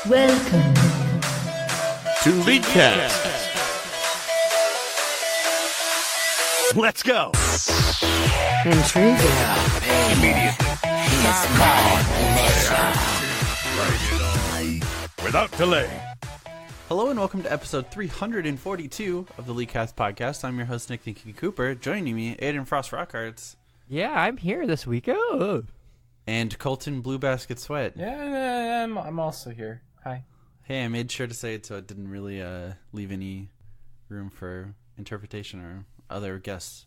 Welcome to Leadcast. Let's go. Intriguing. Without delay. Hello and welcome to episode 342 of the Leadcast podcast. I'm your host, Nick Thinky Cooper. Joining me, Aiden Frost Rockarts. Yeah, I'm here this week. Oh. And Colton Blue Basket Sweat. Yeah, I'm also here. Hi. Hey, I made sure to say it so it didn't really leave any room for interpretation or other guests.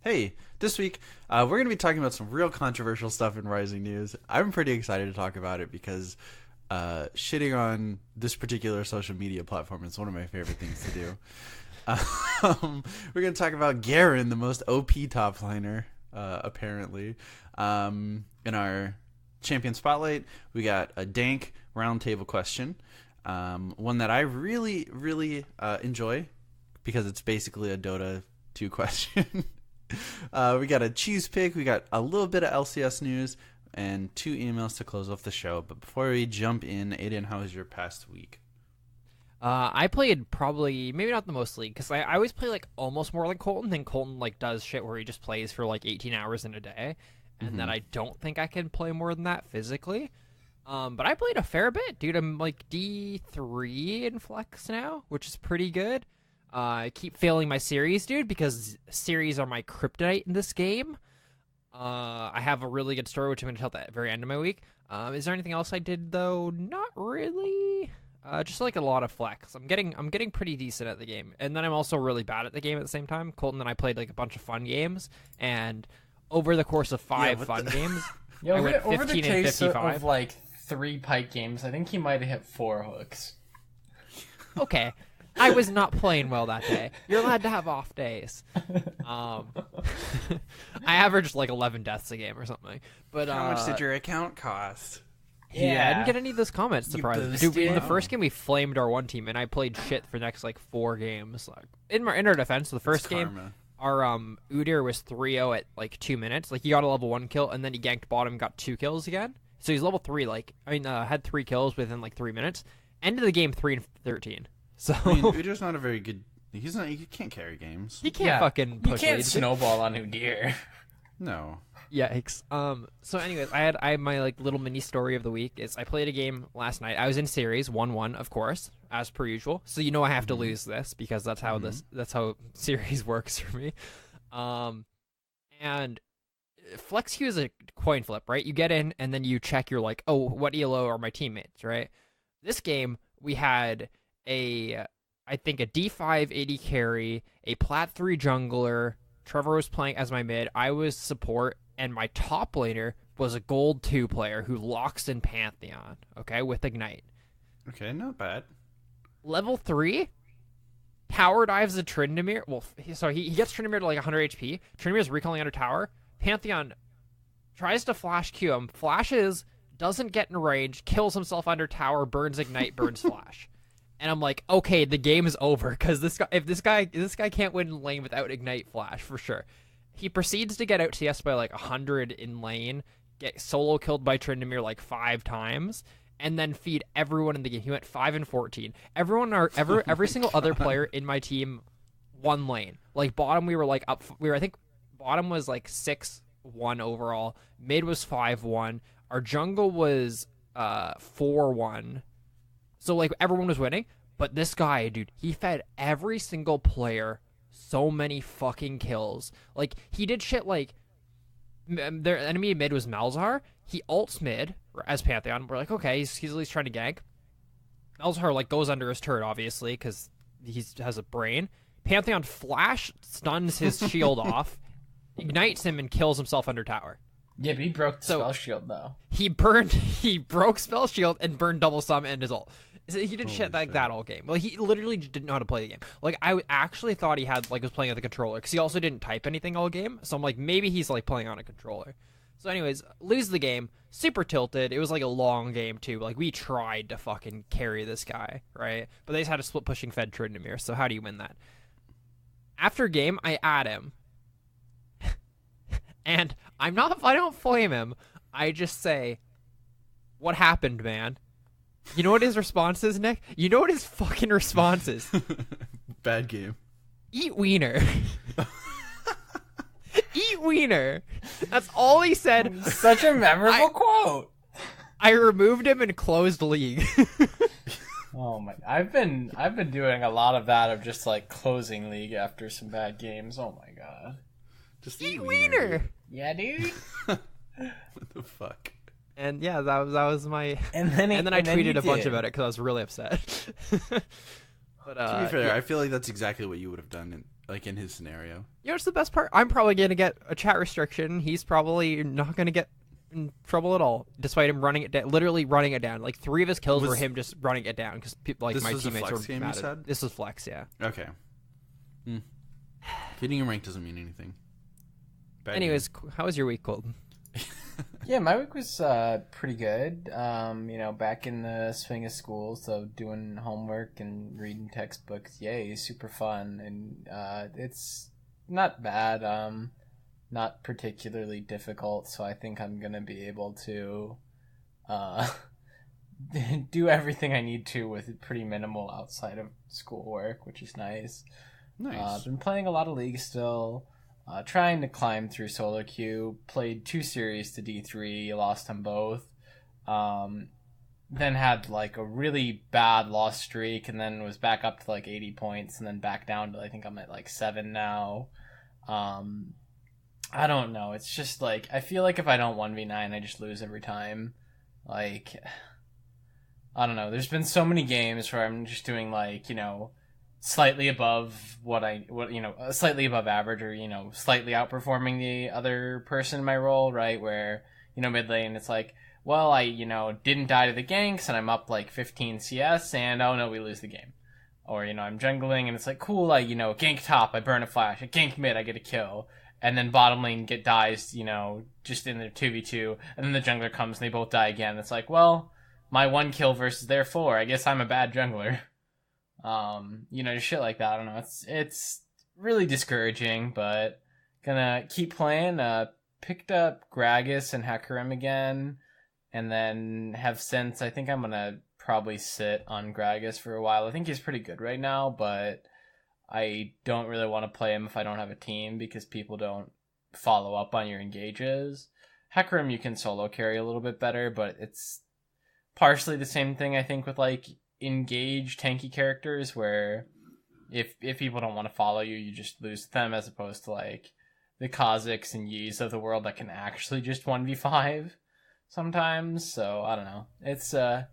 Hey, this week we're going to be talking about some real controversial stuff in Rising News. I'm pretty excited to talk about it because shitting on this particular social media platform is one of my favorite things to do. We're going to talk about Garen, the most OP top liner, apparently. In our champion spotlight, we got a dank roundtable question, one that I really, really enjoy because it's basically a Dota 2 question. We got a cheese pick, we got a little bit of LCS news, and 2 emails to close off the show. But before we jump in, Aiden, how was your past week? I played probably, maybe not the most League, because I always play like almost more like Colton than Colton like does shit where he just plays for like 18 hours in a day. And then I don't think I can play more than that physically. But I played a fair bit, dude. I'm like D3 in Flex now, which is pretty good. I keep failing my series, dude, because series are my kryptonite in this game. I have a really good story, which I'm going to tell at the very end of my week. Is there anything else I did, though? Not really. Just like a lot of Flex. I'm getting pretty decent at the game. And then I'm also really bad at the game at the same time. Colton and I played like a bunch of fun games, and over the course of 5 fun games, Yeah, I went 15 over the and case 55. of like 3 pike games, I think he might have hit 4 hooks. Okay, I was not playing well that day. You're allowed to have off days. I averaged like 11 deaths a game or something. But How much did your account cost? Yeah, I didn't get any of those comments. Surprisingly, dude. In the boosted? first game, we flamed our one team, and I played shit for the next like 4 games. Like in our defense, the first game, karma. our Udyr was 3-0 at like 2 minutes. Like he got a level 1 kill, and then he ganked bottom, got 2 kills again. So he's level 3. Had 3 kills within like 3 minutes. End of the game 3-13. So I mean, Udyr's not a very good. He's not. He can't carry games. he can't fucking push. You can't leads. snowball on Udyr. No. Yikes. So anyways, I had my like little mini story of the week is I played a game last night. I was in series 1-1, of course, as per usual. So you know I have to lose this because that's how that's how series works for me. And Flex Q is a coin flip, right? You get in and then you check, you're like, oh, what ELO are my teammates, right? This game we had I think a D5 AD carry, a Plat 3 jungler. Trevor was playing as my mid. I was support, and my top laner was a gold 2 player who locks in Pantheon, okay, with Ignite. Okay, not bad. Level 3, tower dives a Tryndamere. Well, he gets Tryndamere to like 100 HP. Tryndamere's recalling under tower. Pantheon tries to flash Q him, flashes, doesn't get in range, kills himself under tower, burns Ignite, burns flash. And I'm like, okay, the game is over because this guy can't win in lane without Ignite Flash for sure. He proceeds to get out TS by like 100 in lane, get solo killed by Tryndamere like 5 times, and then feed everyone in the game. He went 5-14. Every single other player in my team won lane. Like bottom, we were like up. I think bottom was like 6-1 overall. Mid was 5-1. Our jungle was 4-1. So, like, everyone was winning, but this guy, dude, he fed every single player so many fucking kills. Like, he did shit like, their enemy mid was Malzahar, he ults mid as Pantheon. We're like, okay, he's at least trying to gank. Malzahar, like, goes under his turret, obviously, because he has a brain. Pantheon flash stuns his shield off, ignites him, and kills himself under tower. Yeah, but he broke the spell shield, though. He broke spell shield and burned double sum and his ult. So he did shit like that all game. Well, he literally just didn't know how to play the game. Like, I actually thought he had, like, was playing with a controller, because he also didn't type anything all game. So I'm like, maybe he's, like, playing on a controller. So anyways, lose the game. Super tilted. It was, like, a long game, too. Like, we tried to fucking carry this guy, right? But they just had a split pushing fed Tryndamere, so how do you win that? After game, I add him. And I don't flame him. I just say, what happened, man? You know what his response is, Nick? You know what his fucking response is? Bad game. Eat wiener. Eat wiener. That's all he said. Such a memorable quote. I removed him and closed league. Oh my! I've been doing a lot of that of just like closing league after some bad games. Oh my god. Just Eat wiener. Yeah, dude. What the fuck? And yeah, that was my. And then I tweeted a bunch about it because I was really upset. But To be fair, I feel like that's exactly what you would have done in his scenario. you know what's the best part? I'm probably gonna get a chat restriction. He's probably not gonna get in trouble at all, despite him running it down, literally running it down. Like 3 of his kills were him just running it down because like This my was a teammates flex were game, mad you at- said? This was flex, yeah. Okay. Hitting a rank doesn't mean anything. Bad Anyways, how was your week, Colton? Yeah, my week was pretty good. Back in the swing of school, so doing homework and reading textbooks. Yay, super fun, and it's not bad. Not particularly difficult, so I think I'm gonna be able to do everything I need to with pretty minimal outside of schoolwork, which is nice. Nice. Been playing a lot of League still. Trying to climb through solo queue. Played 2 series to D3, lost them both. Then had like a really bad loss streak, and then was back up to like 80 points, and then back down to I think I'm at like 7 now. I don't know. It's just like I feel like if I don't 1v9, I just lose every time. Like I don't know. There's been so many games where I'm just doing like slightly above slightly above average, or slightly outperforming the other person in my role, right? Where mid lane it's like, well, I didn't die to the ganks and I'm up like 15 CS, and oh no, we lose the game. Or I'm jungling and it's like, cool, I gank top, I burn a flash, I gank mid, I get a kill, and then bottom lane dies just in their 2v2, and then the jungler comes and they both die again. It's like, well, my 1 kill versus their 4, I guess I'm a bad jungler. Just shit like that. I don't know. It's really discouraging, but gonna keep playing. Picked up Gragas and Hecarim again, and then have since. I think I'm gonna probably sit on Gragas for a while. I think he's pretty good right now, but I don't really want to play him if I don't have a team because people don't follow up on your engages. Hecarim you can solo carry a little bit better, but it's partially the same thing I think with like engage tanky characters, where if people don't want to follow you, you just lose them, as opposed to like the Kazakhs and Yees of the world that can actually just 1v5 sometimes. So I don't know. It's a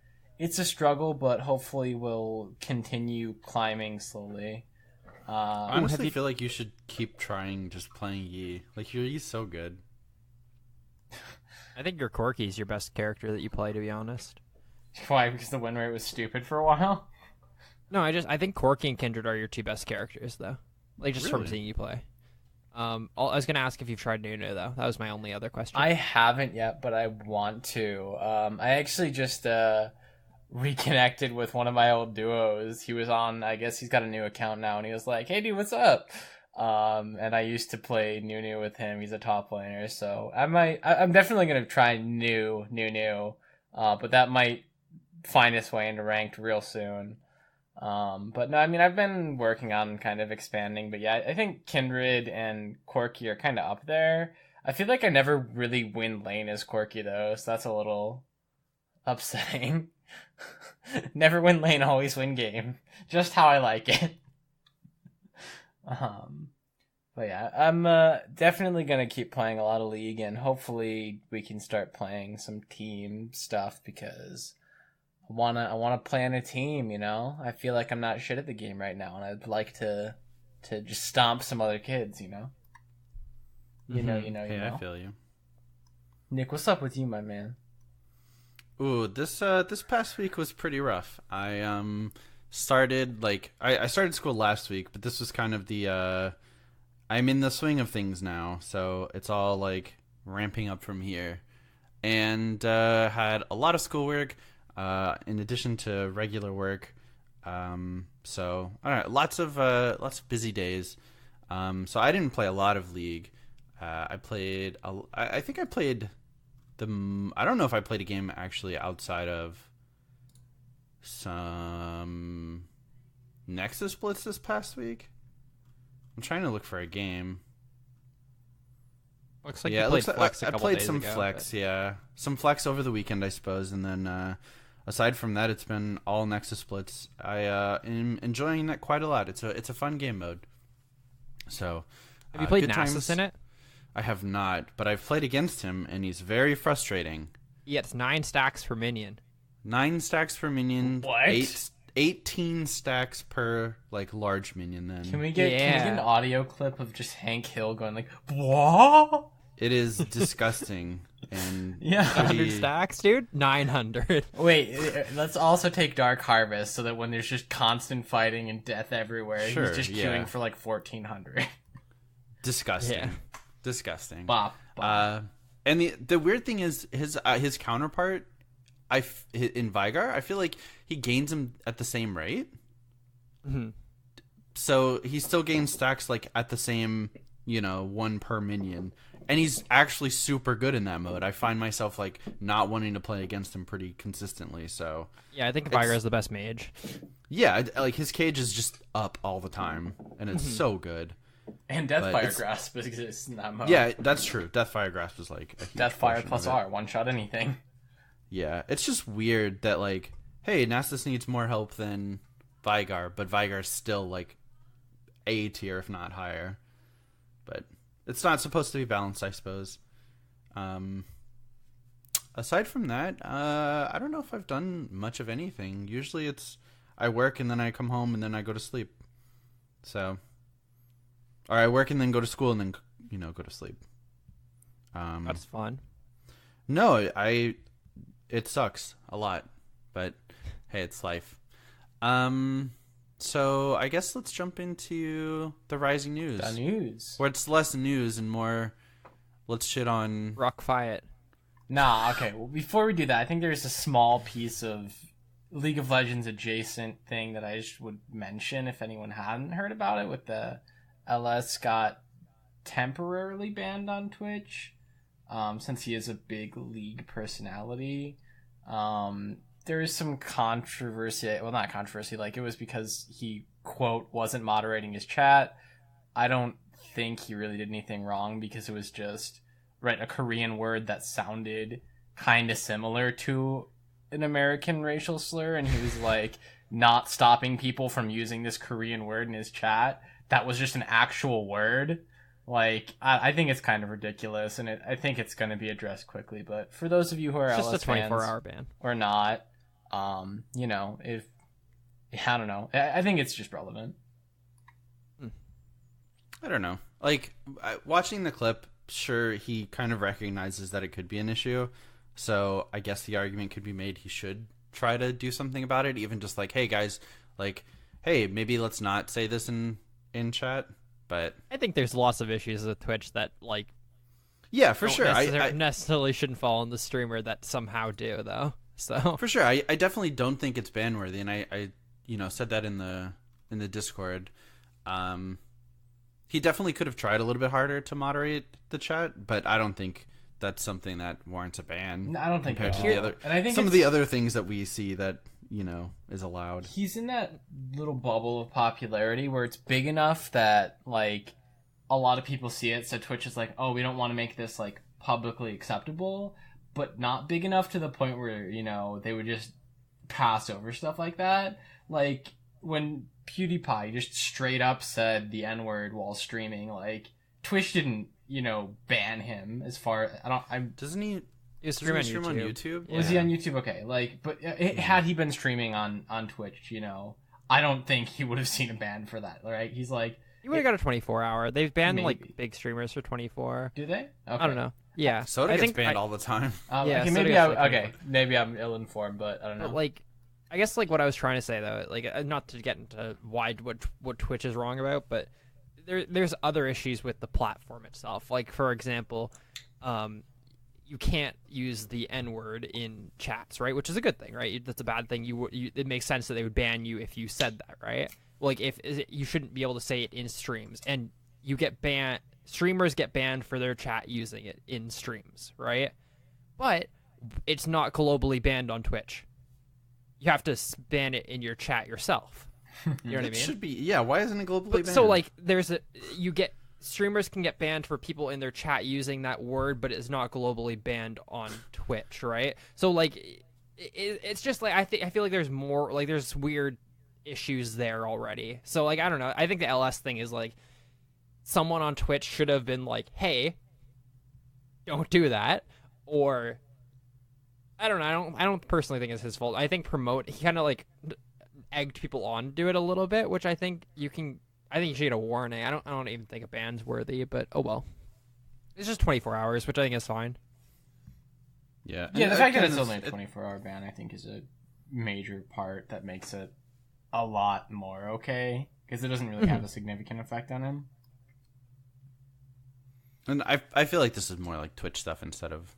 struggle, but hopefully we'll continue climbing slowly. I honestly feel like you should keep trying just playing Yi. Like your Yi's so good. I think your Corki's your best character that you play, to be honest. Why? Because the win rate was stupid for a while? No, I think Corki and Kindred are your 2 best characters, though. Like, just from Really? seeing you play. I was going to ask if you've tried Nuno, though. That was my only other question. I haven't yet, but I want to. I actually just reconnected with one of my old duos. He was on, I guess he's got a new account now, and he was like, hey dude, what's up? And I used to play Nuno with him. He's a top laner, so I'm definitely going to try Nuno, but that might find its way into ranked real soon. But no, I mean, I've been working on kind of expanding, but yeah, I think Kindred and Corki are kind of up there. I feel like I never really win lane as Corki though, so that's a little upsetting. Never win lane, always win game. Just how I like it. But yeah, I'm definitely gonna keep playing a lot of League, and hopefully we can start playing some team stuff, because I wanna play on a team. I feel like I'm not shit at the game right now, and I'd like to just stomp some other kids. You know. I feel you. Nick, what's up with you, my man? Ooh, this past week was pretty rough. I started I started school last week, but this was kind of the I'm in the swing of things now, so it's all like ramping up from here. And had a lot of schoolwork in addition to regular work. So I don't know, lots of busy days. So I didn't play a lot of League. I played I think I played I don't know if I played a game actually outside of some Nexus splits this past week. I'm trying to look for a game. Looks like Yeah, you it played looks like Flex a I couple played days some ago, Flex, but- yeah. Some Flex over the weekend, I suppose, and then aside from that, it's been all Nexus splits. I am enjoying that quite a lot. It's a fun game mode. So, Have you played good Nasus times. in it? I have not, but I've played against him, and he's very frustrating. Yeah, it's 9 stacks per minion. 9 stacks per minion. What? 18 stacks per like large minion. Then Can we get Yeah. an audio clip of just Hank Hill going like, what? it is disgusting and Yeah. 100 pretty- stacks, dude? 900. Wait, let's also take Dark Harvest so that when there's just constant fighting and death everywhere, Sure, he's just yeah. queuing for like 1400. disgusting. Yeah. Disgusting. Bop. Bop. And the weird thing is his counterpart, in Vigar, I feel like he gains them at the same rate. Mhm. So he still gains stacks like at the same, 1 per minion. And he's actually super good in that mode. I find myself like not wanting to play against him pretty consistently. So Yeah, I think It's- Vigar is the best mage. yeah, like his cage is just up all the time, and it's so good. And but Deathfire it's- Grasp exists in that mode. Yeah, that's true. Deathfire Grasp is like a huge Deathfire portion plus of it. R, one shot anything. Yeah, it's just weird that like, hey, Nasus needs more help than Vigar, but Vigar's still like A tier if not higher. But it's not supposed to be balanced, I suppose. Aside from that, I don't know if I've done much of anything. Usually it's I work and then I come home and then I go to sleep. So, or I work and then go to school and then go to sleep. That's fun. No, it sucks a lot, but hey, it's life. So I guess let's jump into the rising news. The news. Where it's less news and more let's shit on. Rock Fight. Nah, okay. Well, before we do that, I think there's a small piece of League of Legends adjacent thing that I just would mention if anyone hadn't heard about it. With the LS got temporarily banned on Twitch, since he is a big League personality. There is some controversy. Well, not controversy. Like, it was because he, quote, wasn't moderating his chat. I don't think he really did anything wrong because it was just, right, a Korean word that sounded kind of similar to an American racial slur. And he was, like, not stopping people from using this Korean word in his chat. That was just an actual word. Like, I think it's kind of ridiculous, and I think it's going to be addressed quickly. But for those of you who are It's just LS a fans 24-hour ban. or not, if I don't know, I think it's just relevant. I don't know. Like watching the clip, sure, he kind of recognizes that it could be an issue. So I guess the argument could be made he should try to do something about it, even just like, hey guys, like, hey, maybe let's not say this in chat. But I think there's lots of issues with Twitch that, like, yeah, for don't sure, necessarily shouldn't fall on the streamer that somehow do, though. So for sure, I definitely don't think it's ban worthy, and I said that in the Discord. He definitely could have tried a little bit harder to moderate the chat, but I don't think that's something that warrants a ban. I don't think compared at to the all. other, And I think some of the other things that we see that is allowed. he's in that little bubble of popularity where it's big enough that, like, a lot of people see it. So Twitch is like, oh, we don't want to make this, like, publicly acceptable, but not big enough to the point where they would just pass over stuff like that. Like when PewDiePie just straight up said the N-word while streaming, like, Twitch didn't ban him. As far Doesn't he? you Doesn't he stream stream on on YouTube. YouTube? Was he on YouTube? Okay, like, but had he been streaming on Twitch, I don't think he would have seen a ban for that, right? He's like, You would have got a 24-hour. They've banned Maybe. like big streamers for 24. do they? Okay. I don't know. Yeah, Soda I gets think banned all the time. Yeah, okay, so maybe do I feel like maybe I'm ill-informed, but I don't know. But like, I guess like what I was trying to say though, like not to get into what Twitch is wrong about, but there's other issues with the platform itself. Like for example, you can't use the N-word in chats, right? Which is a good thing, right? That's a bad thing. It makes sense that they would ban you if you said that, right? Like you shouldn't be able to say it in streams, and you get banned. Streamers get banned for their chat using it in streams, right? But it's not globally banned on Twitch. you have to ban it in your chat yourself. You know what I It mean? should be. Yeah, why isn't it globally banned? So like streamers can get banned for people in their chat using that word, but it's not globally banned on Twitch, right? So like it's just like I feel like there's more, like there's weird issues there already. So like I don't know. I think the LS thing is like someone on Twitch should have been like, "Hey, don't do that," or I don't know. I don't personally think it's his fault. I think he kind of like egged people on to do it a little bit, which I think you should get a warning. I don't even think a ban's worthy, but oh well. It's just 24 hours, which I think is fine. Yeah. Yeah, the fact that it's only a 24-hour ban, I think, is a major part that makes it a lot more okay, because it doesn't really have a significant effect on him. And I feel like this is more like Twitch stuff instead of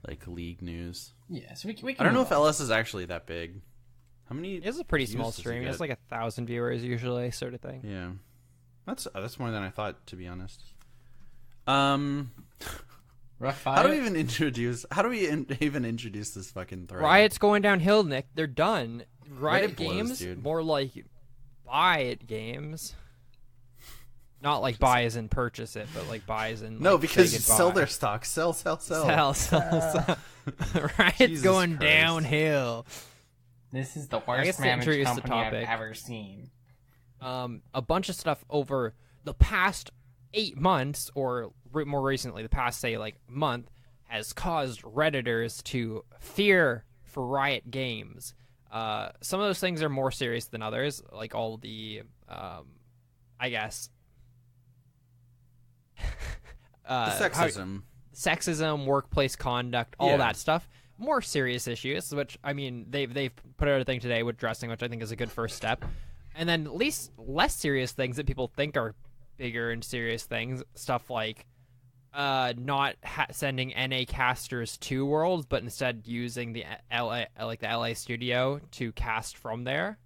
like league news. Yeah, so we can I don't know move if on. LS is actually that big. How many? It's a pretty views small does he stream. get? It's like 1,000 viewers usually, sort of thing. Yeah, that's more than I thought, to be honest. Rough How five? do we even introduce this fucking thread? Riot's going downhill, Nick. They're done. Riot Reddit blows, Games, dude. more like buy it games. Not like buy as in purchase it, but like buy as in No, like, because say sell goodbye. their stock. Sell. Sell. Riot's Jesus going Christ. downhill. This is the guess worst to managed introduce the company I've topic. ever seen. A bunch of stuff over the past 8 months, or more recently, the past, say, like, month, has caused Redditors to fear for Riot Games. Some of those things are more serious than others, like all the, I guess... The sexism. workplace conduct, all Yeah. that stuff. More serious issues, which, I mean, they've put out a thing today with dressing, which I think is a good first step. And then at least less serious things that people think are bigger and serious things, stuff like not sending NA casters to Worlds, but instead using the LA studio to cast from there.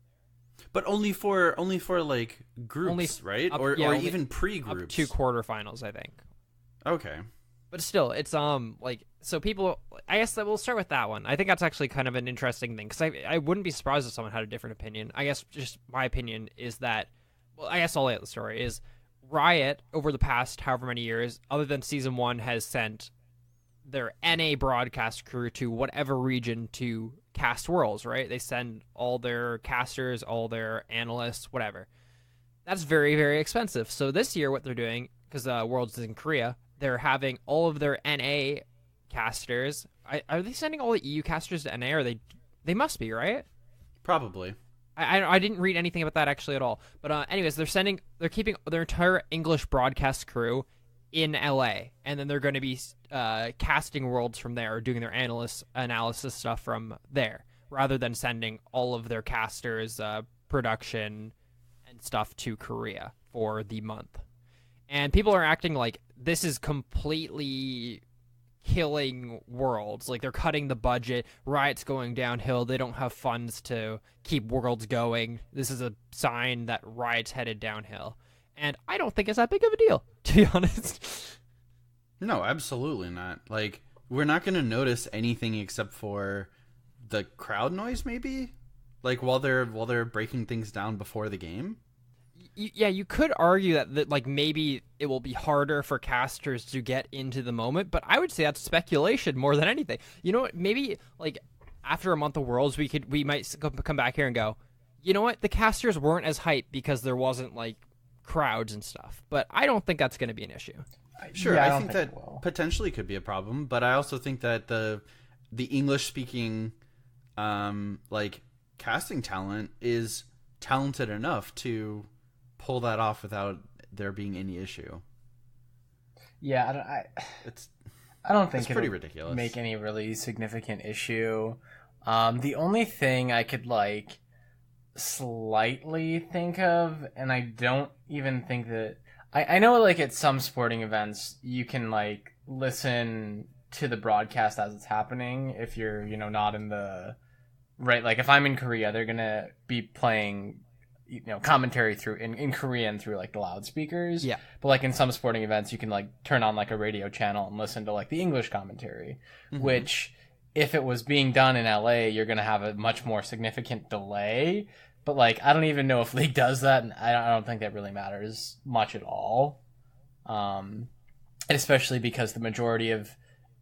But only for like groups, right? Or only even up pre-groups. to quarterfinals, I think. Okay. But still, it's like, so people, I guess that we'll start with that one. I think that's actually kind of an interesting thing, because I wouldn't be surprised if someone had a different opinion. I guess just my opinion is that, well, I guess I'll lay out the story, is Riot, over the past however many years, other than Season 1, has sent their NA broadcast crew to whatever region to cast Worlds, right? They send all their casters, all their analysts, whatever. That's very, very expensive. So this year, what they're doing, because Worlds is in Korea, they're having all of their NA casters. Are they sending all the EU casters to NA? Or they must be, right? Probably. I didn't read anything about that actually at all. But anyways, they're keeping their entire English broadcast crew in LA, and then they're going to be casting Worlds from there, or doing their analysis stuff from there, rather than sending all of their casters, production, and stuff to Korea for the month. And people are acting like this is completely killing Worlds. Like, they're cutting the budget. Riot's going downhill. They don't have funds to keep Worlds going. This is a sign that Riot's headed downhill. And I don't think it's that big of a deal, to be honest. No, absolutely not. Like, we're not going to notice anything except for the crowd noise, maybe? Like, while they're breaking things down before the game? Yeah, you could argue that like maybe it will be harder for casters to get into the moment, but I would say that's speculation more than anything. You know what? Maybe like after a month of Worlds, we might come back here and go, you know what? The casters weren't as hyped because there wasn't like crowds and stuff. But I don't think that's going to be an issue. Sure, Yeah, I don't think it that will. potentially could be a problem, but I also think that the English speaking like casting talent is talented enough to pull that off without there being any issue. Yeah, It's I don't think It's pretty it'll ridiculous. make any really significant issue. The only thing I could like slightly think of, and I don't even think that I know like at some sporting events you can like listen to the broadcast as it's happening if you're, you know, not in the right, like if I'm in Korea, they're gonna be playing, you know, commentary through in Korean through like the loudspeakers. Yeah. But like in some sporting events, you can like turn on like a radio channel and listen to like the English commentary, which if it was being done in LA, you're going to have a much more significant delay. But, like, I don't even know if League does that, and I don't think that really matters much at all. Especially because the majority of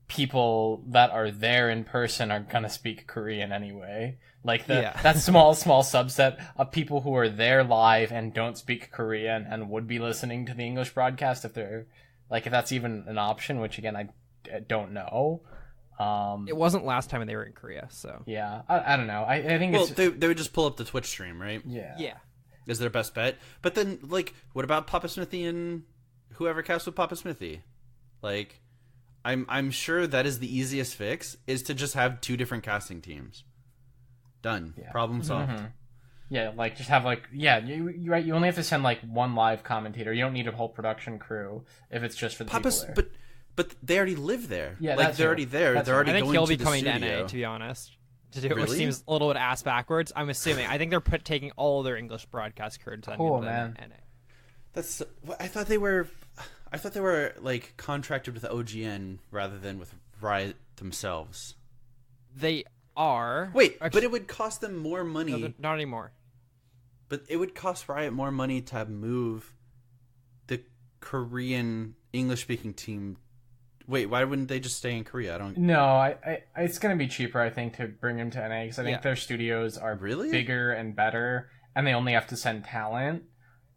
people that are there in person are going to speak Korean anyway. Like, that small subset of people who are there live and don't speak Korean and would be listening to the English broadcast if they're, like, if that's even an option, which, again, I don't know. It wasn't last time they were in Korea, so. Yeah, I don't know. I think it's... they would just pull up the Twitch stream, right? Yeah. Is their best bet. But then, like, what about Papa Smithy and whoever casts with Papa Smithy? Like, I'm sure that is the easiest fix, is to just have 2 different casting teams. Done. Yeah. Problem solved. Mm-hmm. Yeah, like, just have, like, you're right, you only have to send, like, 1 live commentator. You don't need a whole production crew if it's just for the people there. But they already live there. Yeah, like, they're already there. They're already going to the I think he'll be coming studio. to NA, to be honest. To do it, which Really? seems a little bit ass backwards. I'm assuming. I think they're taking all of their English broadcast crew to man. NA. That's... I thought they were like contracted with OGN rather than with Riot themselves. They are. Wait, actually, but it would cost them more money. no, not anymore. But it would cost Riot more money to move the Korean English-speaking team. Wait, why wouldn't they just stay in Korea? I don't... No, it's going to be cheaper, I think, to bring them to NA, because I think their studios are Really? bigger and better, and they only have to send talent,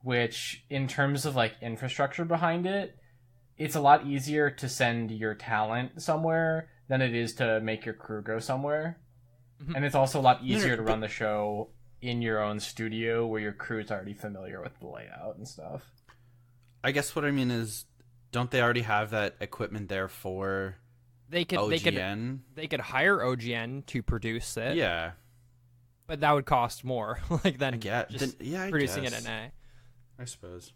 which, in terms of, like, infrastructure behind it, it's a lot easier to send your talent somewhere than it is to make your crew go somewhere. Mm-hmm. And it's also a lot easier to run the show in your own studio where your crew is already familiar with the layout and stuff. I guess what I mean is, don't they already have that equipment there for OGN? They could hire OGN to produce it. Yeah. But that would cost more than I producing guess. it in NA. I suppose.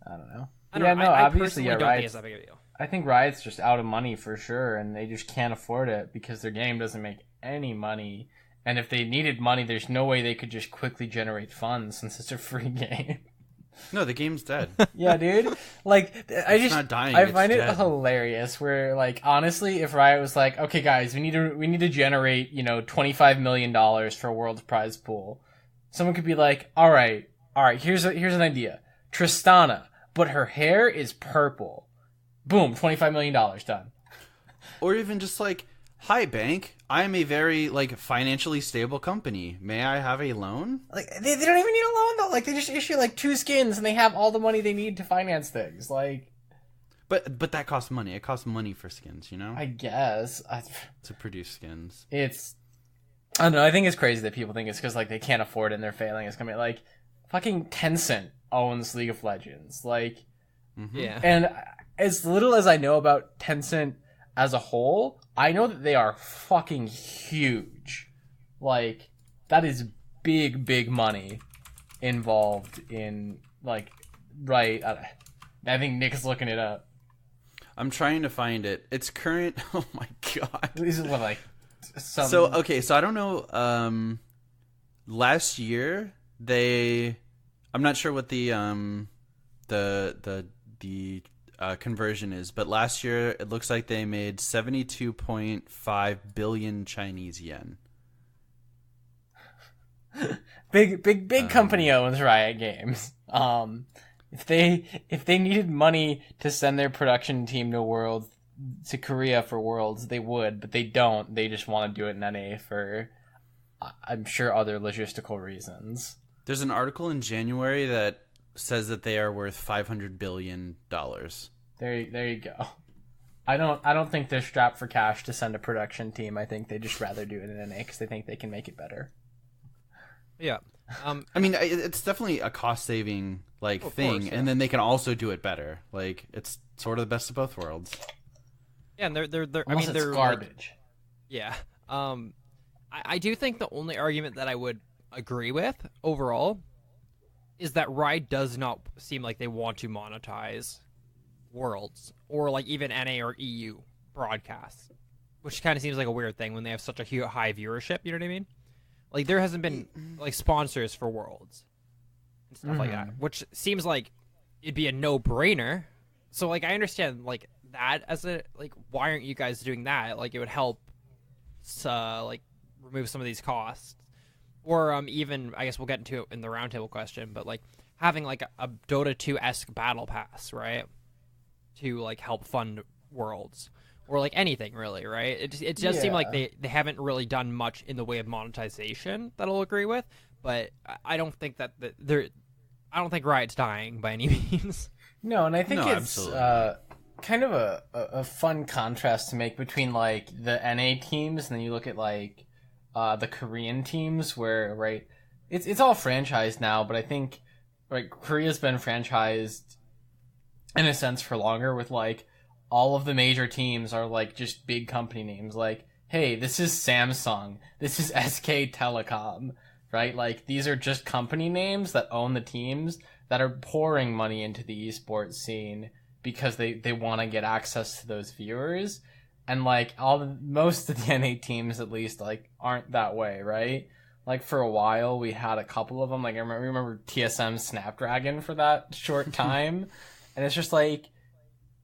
I don't know. I Obviously, personally don't think Riot's, it's that big of a deal. I think Riot's just out of money for sure, and they just can't afford it because their game doesn't make any money. And if they needed money, there's no way they could just quickly generate funds since it's a free game. No, the game's dead. Yeah, dude. Like, It's not dying, I it's find it dead. hilarious. Where, like, honestly, if Riot was like, okay, guys, we need to generate, $25 million for World's Prize Pool, someone could be like, all right, here's an idea. Tristana, but her hair is purple. Boom, $25 million done. Or even just like, hi, bank. I am a very, like, financially stable company. May I have a loan? Like, they don't even need a loan, though. Like, they just issue, like, 2 skins, and they have all the money they need to finance things. Like... But that costs money. It costs money for skins, I guess. To produce skins. It's... I don't know. I think it's crazy that people think it's because, like, they can't afford it and they're failing. It's gonna be, like, fucking Tencent owns League of Legends. Like... Mm-hmm. Yeah. And as little as I know about Tencent as a whole, I know that they are fucking huge. Like, that is big, big money involved in, like, right. I think Nick is looking it up. I'm trying to find it. It's current. Oh my god. This is what, like, some... So I don't know. Last year I'm not sure what the conversion is, but last year it looks like they made 72.5 billion Chinese yen. Big company owns Riot Games. If they needed money to send their production team to Korea for Worlds, they would, but they don't. They just want to do it in NA for, I'm sure, other logistical reasons. There's an article in January that says that they are worth $500 billion. There you go. I don't think they're strapped for cash to send a production team. I think they just rather do it in NA because they think they can make it better. Yeah. I mean, it's definitely a cost-saving thing, course, yeah. and then they can also do it better. Like, it's sort of the best of both worlds. Yeah, and they're Unless it's they're garbage. Yeah. I do think the only argument that I would agree with overall is that Riot does not seem like they want to monetize Worlds or like even NA or EU broadcasts, which kind of seems like a weird thing when they have such a high viewership. You know what I mean? Like there hasn't been like sponsors for Worlds and stuff like that, which seems like it'd be a no-brainer. So like I understand like that as a like why aren't you guys doing that? Like it would help like remove some of these costs, or even I guess we'll get into it in the roundtable question, but like having like a Dota 2-esque battle pass, right, to like help fund worlds. Or like anything really, right? It does seem like they haven't really done much in the way of monetization that I'll agree with, but I don't think that I don't think Riot's dying by any means. No, and I think it's absolutely. kind of a fun contrast to make between like the NA teams and then you look at like the Korean teams where right it's all franchised now, but I think like Korea's been franchised in a sense for longer with like all of the major teams are like just big company names like, hey, this is Samsung, this is SK Telecom, right? Like these are just company names that own the teams that are pouring money into the esports scene because they want to get access to those viewers. And like most of the NA teams at least like aren't that way, right? Like for a while we had a couple of them. Like I remember TSM Snapdragon for that short time. And it's just like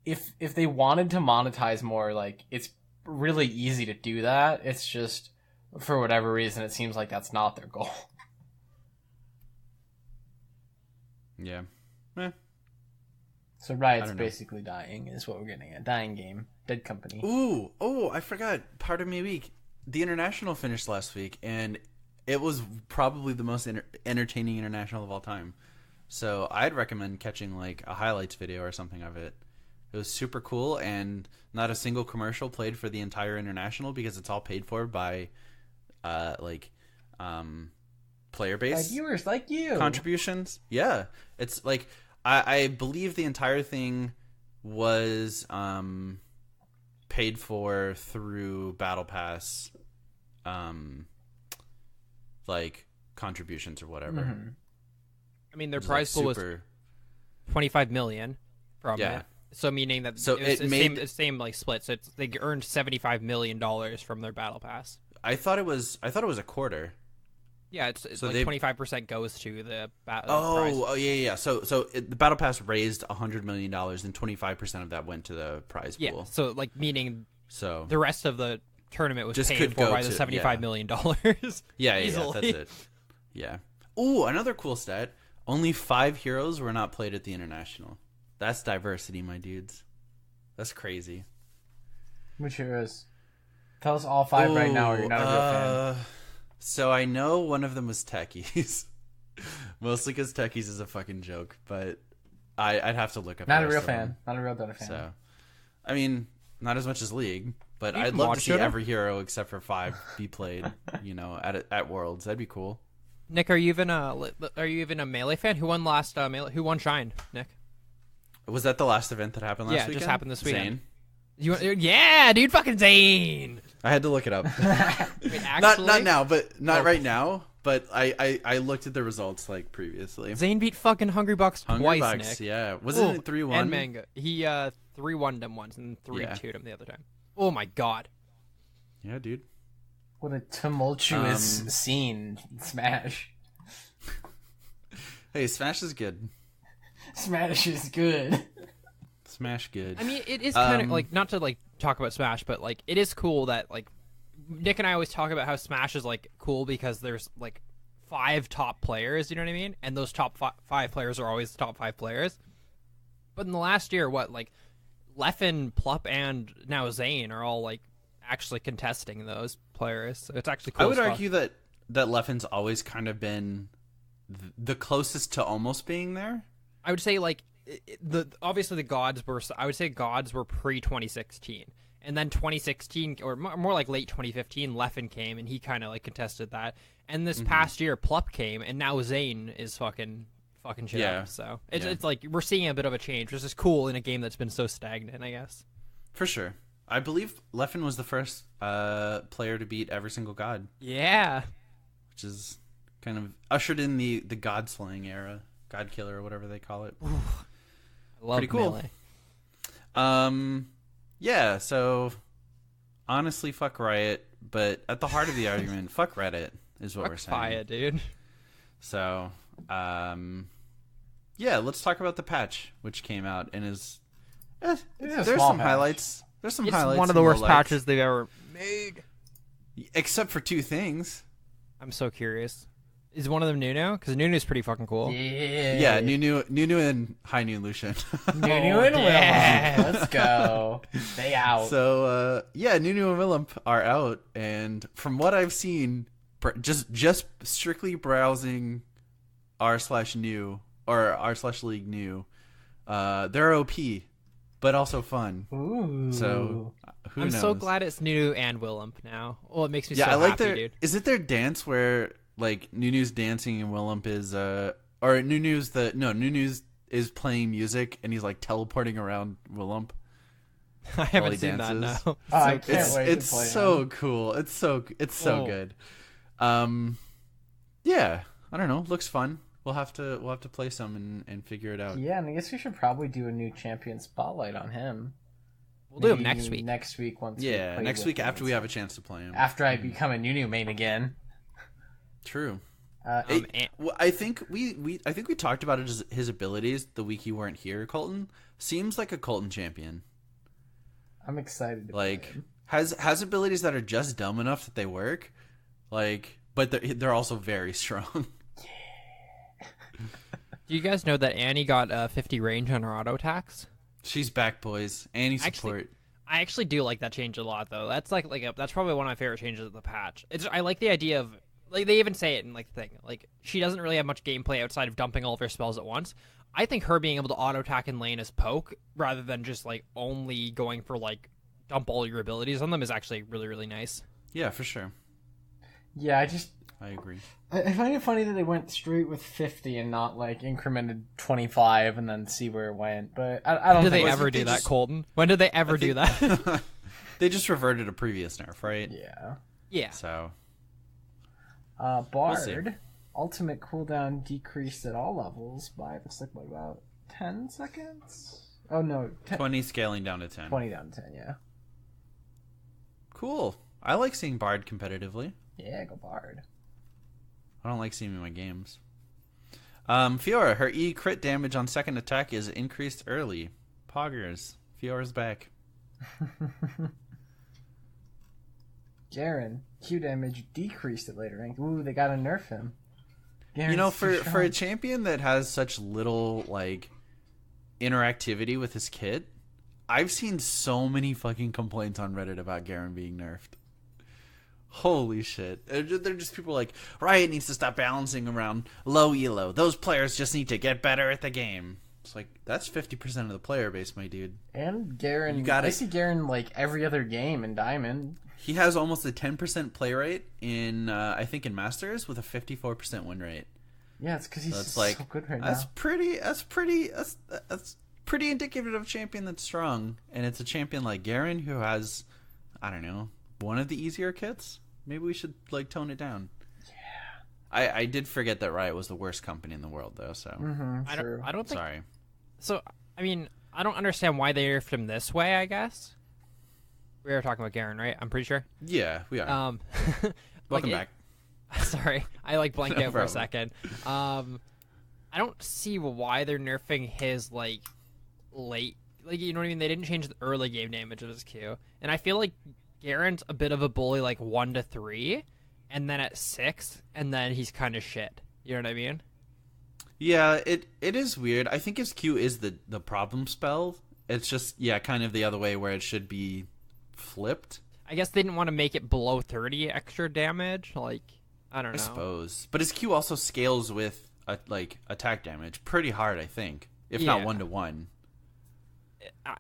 if they wanted to monetize more, like it's really easy to do that. It's just for whatever reason it seems like that's not their goal. Yeah. So Riot's basically dying is what we're getting at. Dying game. Dead company. Ooh, I forgot. Pardon me week. The International finished last week, and it was probably the most entertaining International of all time. So I'd recommend catching like a highlights video or something of it. It was super cool, and not a single commercial played for the entire International because it's all paid for by player base. By viewers like you. Contributions. Yeah. It's like I believe the entire thing was paid for through Battle Pass like contributions or whatever. Mm-hmm. I mean, their prize pool was 25 million from Yeah. it. So meaning that it made the same like split. So they earned $75 million from their battle pass. I thought it was a quarter. Yeah, it's So like they- 25% goes to the prize. Yeah. So the battle pass raised $100 million, and 25% of that went to the prize Yeah, pool. so like meaning So the rest of the tournament was Just paid could for go by the to- $75 yeah. million. yeah, Easily. that's it. Yeah. Ooh, another cool stat. Only 5 heroes were not played at the International. That's diversity, my dudes. That's crazy. Which heroes? Tell us all 5 right now or you're not a real fan. So I know one of them was Techies. Mostly because Techies is a fucking joke, but I'd have to look up. Not the a real rest of fan. them. Not a real Dota fan. So, I mean, not as much as League, but You I'd can love to watch see Dota. every hero except for 5 be played. At Worlds, that'd be cool. Nick, are you even a Melee fan? Who won last Melee? Who won Shine, Nick? Was that the last event that happened last Yeah, it weekend? just happened this weekend. Zane? Yeah, dude, fucking Zane. I had to look it up. I mean, actually, not now, but not Oh. right now. But I looked at the results like previously. Zane beat fucking Hungry Bucks Hungry twice, Bucks, Nick. yeah. Wasn't Oh, it 3-1? And Manga. He 3-1'd him once and 3-2'd him the other time. Oh my god. Yeah, dude. What a tumultuous scene. Smash. Hey, Smash is good. Smash is good. Smash good. I mean, it is kind of like, not to like talk about Smash, but like it is cool that like Nick and I always talk about how Smash is like cool because there's like 5 top players, you know what I mean? And those top 5 players are always the top 5 players. But in the last year, like Leffen, Plup, and now Zane are all like actually contesting those players. So it's actually cool. I would as fuck. argue that Leffen's always kind of been the closest to almost being there. I would say like obviously the gods were. I would say gods were pre 2016, and then 2016 or more like late 2015, Leffen came and he kind of like contested that. And this past year, Plup came, and now Zane is fucking shit Yeah. up. So it's Yeah. it's like we're seeing a bit of a change, which is cool in a game that's been so stagnant, I guess. For sure. I believe Leffen was the first player to beat every single god, Yeah. which is kind of ushered in the god slaying era, god killer or whatever they call it. I love Pretty cool. Melee. Yeah, so honestly, fuck Riot, but at the heart of the argument, fuck Reddit is what we're Fuck saying. fire, dude. So, yeah, let's talk about the patch, which came out and is. It's a There's small some patch. highlights. There's some It's highlights. one of the and worst lowlights. patches they've ever made. Except for two things. I'm so curious. Is one of them Nunu? Because Nunu's pretty fucking cool. Yeah, Nunu and High Noon Lucian. Nunu and Willem. Let's go. They out. So, Nunu and Willem are out, and from what I've seen, just strictly browsing r/new or r/league new, they're OP, but also fun. Ooh. So who I'm knows? so glad it's Nunu and Willem now. Oh, it makes me so I like happy, dude. Is it their dance where like Nunu's dancing and Willem is or Nunu's is playing music and he's like teleporting around Willem? I haven't seen that dances. now. Oh, I can't wait It's to play so him. cool. It's so Oh. good. Yeah, I don't know. Looks fun. We'll have to play some and figure it out. Yeah, and I guess we should probably do a new champion spotlight on him. We'll do it Maybe next week. Next week once. we Yeah, play next with week him after and we have a stuff. chance to play him. After I become a Nunu main again. True. And- I think we talked about it as his abilities the week you weren't here. Colton seems like a Colton champion. I'm excited. To Like play him. has abilities that are just dumb enough that they work. Like, but they're also very strong. Do you guys know that Annie got 50 range on her auto attacks? She's back, boys. Annie Actually- support. I actually do like that change a lot, though. That's that's probably one of my favorite changes of the patch. I like the idea of like they even say it in like the thing like she doesn't really have much gameplay outside of dumping all of her spells at once. I think her being able to auto attack in lane as poke rather than just like only going for like dump all your abilities on them is actually really really nice. Yeah, for sure. Yeah, I agree. I find it funny that they went straight with 50 and not like incremented 25 and then see where it went. But I don't Did they think ever do that, Colton? When did they ever do that? They just reverted a previous nerf, right? Yeah. Yeah. So Bard, see. ultimate cooldown decreased at all levels by looks like what, about 10 seconds? Oh no, 20 scaling down to 10. 20 down to 10. Yeah. Cool. I like seeing Bard competitively. Yeah, go Bard. I don't like seeing him in my games. Fiora, her E crit damage on second attack is increased early. Poggers. Fiora's back. Garen, Q damage decreased at later rank. Ooh, they gotta nerf him. Garen's You know, too for a strong. champion that has such little like interactivity with his kit, I've seen so many fucking complaints on Reddit about Garen being nerfed. Holy shit. They're just people like, Riot needs to stop balancing around low elo. Those players just need to get better at the game. It's like, that's 50% of the player base, my dude. And Garen, You gotta- I see Garen like every other game in Diamond. He has almost a 10% play rate in, I think, in Masters with a 54% win rate. Yeah, it's because he's So it's just like, so good right that's now. pretty indicative of a champion that's strong. And it's a champion like Garen who has, I don't know, one of the easier kits. Maybe we should like tone it down. Yeah. I did forget that Riot was the worst company in the world though, so True. I don't think sorry. so. I mean, I don't understand why they nerfed him this way. I guess we were talking about Garen, right? I'm pretty sure. Yeah, we are. Welcome back. Sorry, I like blanked No out for a problem. second. I don't see why they're nerfing his like late, like you know what I mean. They didn't change the early game damage of his Q, and I feel like Garen's a bit of a bully, like 1 to 3, and then at 6, and then he's kind of shit. You know what I mean? Yeah, it is weird. I think his Q is the problem spell. It's just kind of the other way where it should be flipped. I guess they didn't want to make it below 30 extra damage. Like I don't I know. suppose, but his Q also scales with like attack damage pretty hard. I think, if not Yeah. 1-to-1.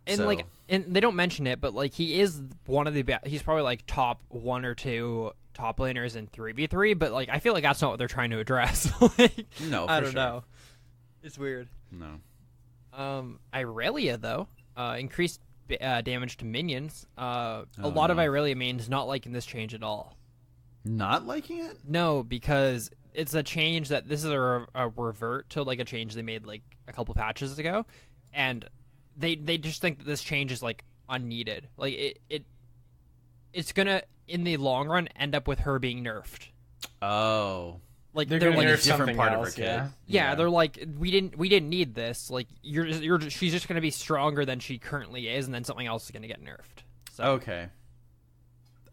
And So- like, and they don't mention it, but like, he is one of the best. He's probably like top 1 or 2 top laners in 3v3. But like, I feel like that's not what they're trying to address. Like, No, I for don't sure. know. It's weird. No. Irelia though, increased damage to minions. A lot of no. Irelia mains not liking this change at all. Not liking it? No, because it's a change that this is a revert to like a change they made like a couple patches ago, and they just think that this change is like unneeded. Like it's gonna in the long run end up with her being nerfed. Oh. Like They're they're gonna like nerf different something part of else, her kit. yeah. yeah, they're like we didn't need this. Like she's just gonna be stronger than she currently is, and then something else is gonna get nerfed. So Okay.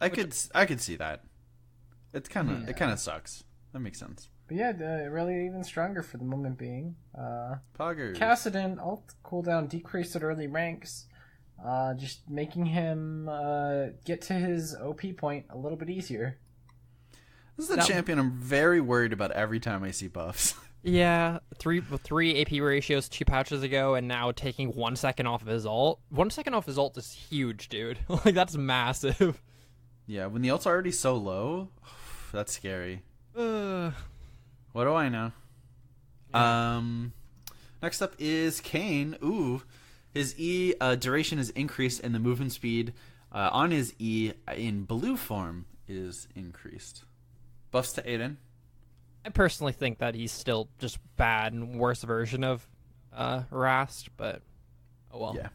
I could see that. It kind of sucks. That makes sense. But yeah, really even stronger for the moment being. Poggers. Kassadin, alt cooldown decreased at early ranks. Just making him get to his OP point a little bit easier. This is a champion I'm very worried about every time I see buffs. Yeah, three AP ratios 2 patches ago, and now taking 1 second off of his ult. 1 second off his ult is huge, dude. Like, that's massive. Yeah, when the ult's already so low, that's scary. What do I know? Yeah. Next up is Kane. Ooh, his E duration is increased, and the movement speed on his E in blue form is increased. Buffs to Aiden. I personally think that he's still just bad and worse version of Rast, but oh well. Yeah.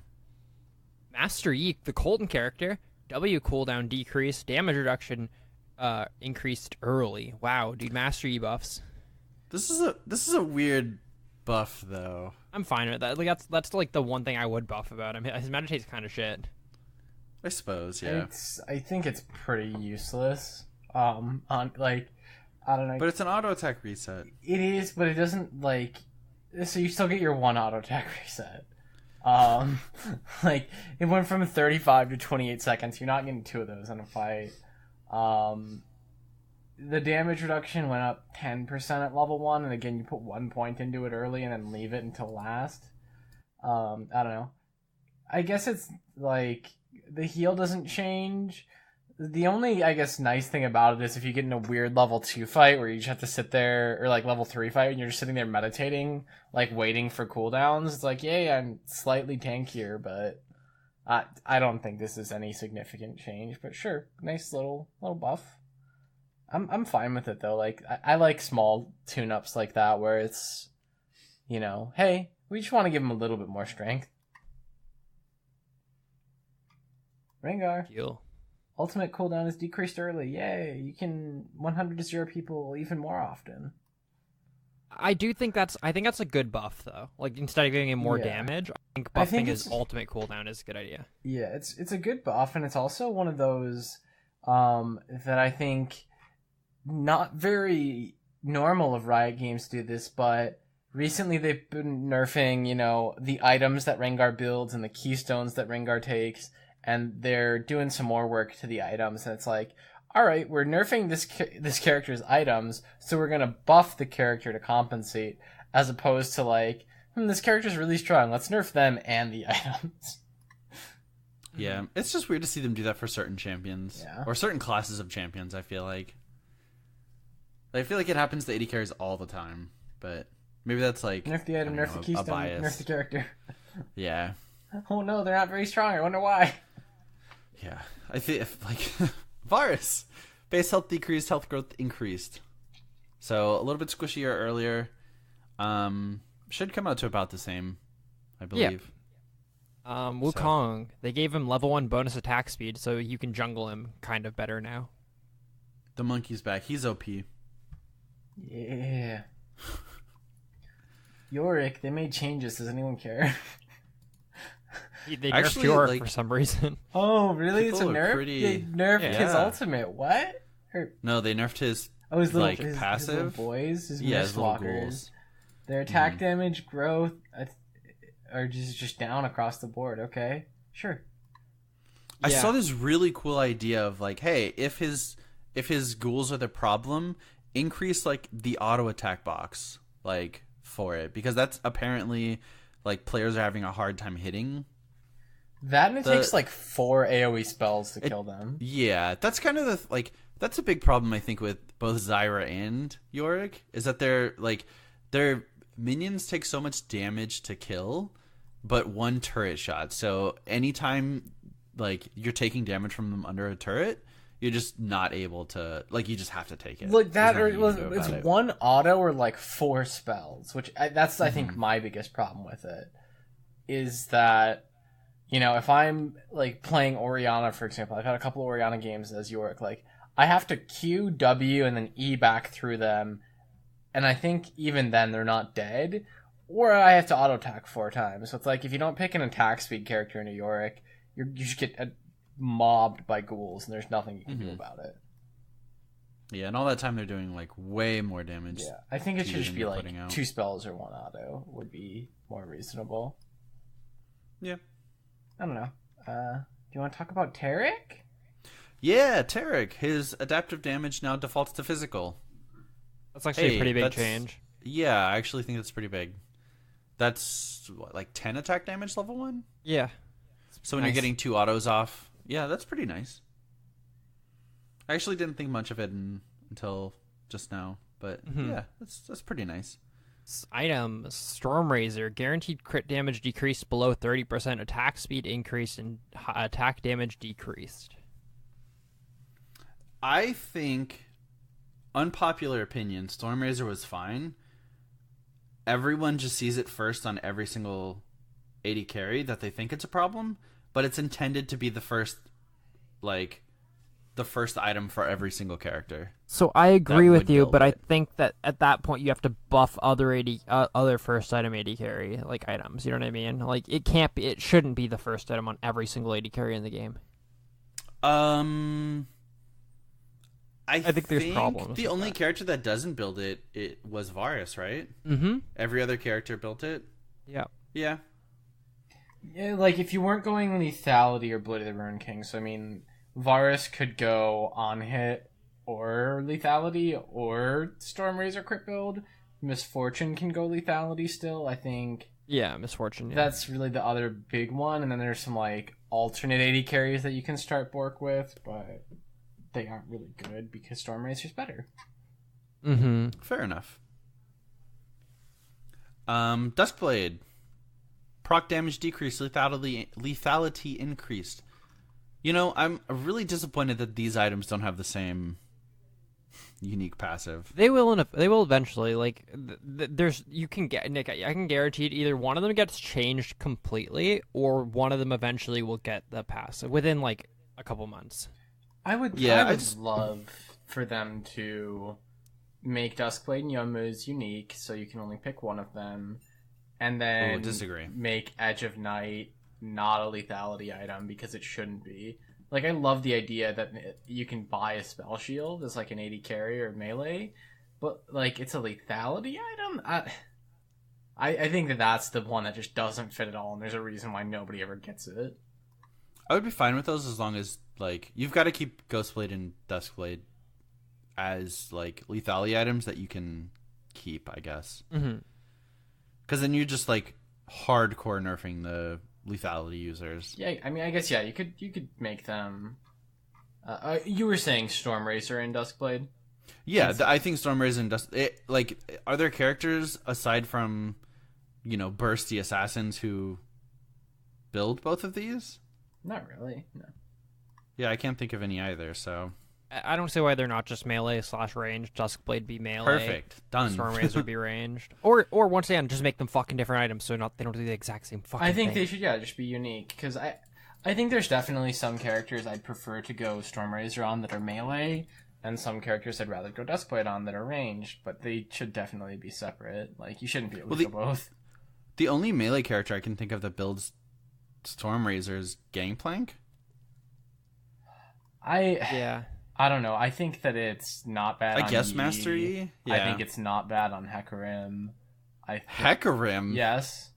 Master Yi, the Colton character, W cooldown decreased, damage reduction increased early. Wow, dude, Master Yi buffs. This is a weird buff though. I'm fine with that. Like that's like the one thing I would buff about him. His meditate's kind of shit. I suppose, yeah. I think it's pretty useless. On like, I don't know. But it's an auto attack reset. It is, but it doesn't like. So you still get your one auto attack reset. Like it went from 35 to 28 seconds. You're not getting 2 of those in a fight. The damage reduction went up 10% at level 1, and again you put 1 point into it early and then leave it until last. I don't know. I guess it's like the heal doesn't change. The only, I guess, nice thing about it is if you get in a weird level 2 fight where you just have to sit there, or like level 3 fight and you're just sitting there meditating, like waiting for cooldowns, it's like, yeah, I'm slightly tankier, but I don't think this is any significant change. But sure, nice little buff. I'm fine with it though. Like I like small tune-ups like that where it's, you know, hey, we just want to give him a little bit more strength. Rengar. Heal. Ultimate cooldown is decreased early. Yay! You can 100 to 0 people even more often. I think that's a good buff though. Like instead of giving him more damage, I think buffing his ultimate cooldown is a good idea. Yeah, it's a good buff, and it's also one of those that I think not very normal of Riot Games do this, but recently they've been nerfing, you know, the items that Rengar builds and the keystones that Rengar takes. And they're doing some more work to the items, and it's like, all right, we're nerfing this character's items, so we're gonna buff the character to compensate, as opposed to like, this character's really strong, let's nerf them and the items. Yeah, it's just weird to see them do that for certain champions, or certain classes of champions. I feel like it happens to AD carries all the time, but maybe that's like nerf the item, nerf the keystone, nerf the character. Yeah. Oh no, they're not very strong. I wonder why. Yeah, I think like Varus, base health decreased, health growth increased, so a little bit squishier earlier. Should come out to about the same, I believe. Yeah. Wukong, they gave him level 1 bonus attack speed, so you can jungle him kind of better now. The monkey's back. He's OP. Yeah. Yorick, they made changes. Does anyone care? They nerfed Yorick for some reason. Oh, really? It's a nerf? They nerfed his ultimate. What? No, they nerfed his his little, like passive. His little boys, his his little walkers. ghouls. Their attack damage, growth, are just down across the board. Okay, sure. I saw this really cool idea of like, hey, if his ghouls are the problem, increase like the auto attack box like for it, because that's apparently like players are having a hard time hitting. That, and it takes like 4 AoE spells to kill them. Yeah, that's kind of that's a big problem I think with both Zyra and Yorick, is that their minions take so much damage to kill, but 1 turret shot. So anytime like you're taking damage from them under a turret, you're just not able to, like, you just have to take it. Like that, or it's 1 auto or like 4 spells, which that's I think my biggest problem with it is that, you know, if I'm like playing Orianna, for example, I've had a couple of Orianna games as Yorick, like I have to Q, W, and then E back through them, and I think even then they're not dead, or I have to auto attack 4 times. So it's like if you don't pick an attack speed character into Yorick, you just get mobbed by ghouls, and there's nothing you can do about it. Yeah, and all that time they're doing like way more damage. Yeah, I think it to should you just than be you're like putting out. 2 spells or 1 auto would be more reasonable. Yeah. I don't know. Do you want to talk about Tarik? Yeah, Tarik. His adaptive damage now defaults to physical. That's actually a pretty big that's- change. Yeah, I actually think that's pretty big. That's what, like 10 attack damage level 1? Yeah. So when Nice. you're getting 2 autos off, yeah, that's pretty nice. I actually didn't think much of it until just now, but yeah, that's pretty nice. Item Storm Razor, guaranteed crit damage decreased below 30%, attack speed increased, and attack damage decreased. I think, unpopular opinion, Storm Razor was fine. Everyone just sees it first on every single AD carry that they think it's a problem, but it's intended to be the first item for every single character. So I agree That with would you, build but I it. think that at that point you have to buff other other first item AD carry like items. You know what I mean? Like it shouldn't be the first item on every single AD carry in the game. I think there's problems The with only that. character that doesn't build it was Varus, right? Mm-hmm. Every other character built it. Yeah. Yeah. Yeah, like if you weren't going lethality or Blood of the Ruin King, so I mean, Varus could go on hit or lethality or Storm Razor crit build. Misfortune can go lethality still. I think Yeah, Misfortune. Yeah. that's really the other big one, and then there's some like alternate 80 carries that you can start Bork with, but they aren't really good because Storm Razor's better. Mm-hmm. Fair enough. Duskblade. Proc damage decreased, lethality increased. You know, I'm really disappointed that these items don't have the same unique passive. They will. They will eventually. Like, there's. You can get Nick. I can guarantee it. Either one of them gets changed completely, or one of them eventually will get the passive within like a couple months. I would love for them to make Duskblade and Yomu's unique, so you can only pick one of them, and then disagree. make Edge of Night not a lethality item because it shouldn't be. Like, I love the idea that you can buy a spell shield as like an 80 carry or melee, but like it's a lethality item. I think that's the one that just doesn't fit at all, and there's a reason why nobody ever gets it. I would be fine with those as long as, like, you've got to keep Ghostblade and Duskblade as, like, lethality items that you can keep, I guess. Mm-hmm. Because then you're just, like, hardcore nerfing the lethality users. Yeah, I mean, I guess you could make them. You were saying Storm Razor and Duskblade. Yeah, I think Stormrazor and are there characters aside from, bursty assassins who build both of these? Not really. No. Yeah, I can't think of any either. So I don't see why they're not just melee/range. Duskblade be melee. perfect, done. Storm Razor be ranged. Or once again, just make them fucking different items so they don't do the exact same fucking I think thing. they should just be unique because I think there's definitely some characters I'd prefer to go Storm Razor on that are melee, and some characters I'd rather go Duskblade on that are ranged. But they should definitely be separate. Like, you shouldn't be able to go both. The only melee character I can think of that builds Storm Razor is Gangplank. Yeah. I don't know. I think that it's not bad. I guess Yi. Master Yi. I Yeah. think it's not bad on Hecarim. Hecarim. Yes.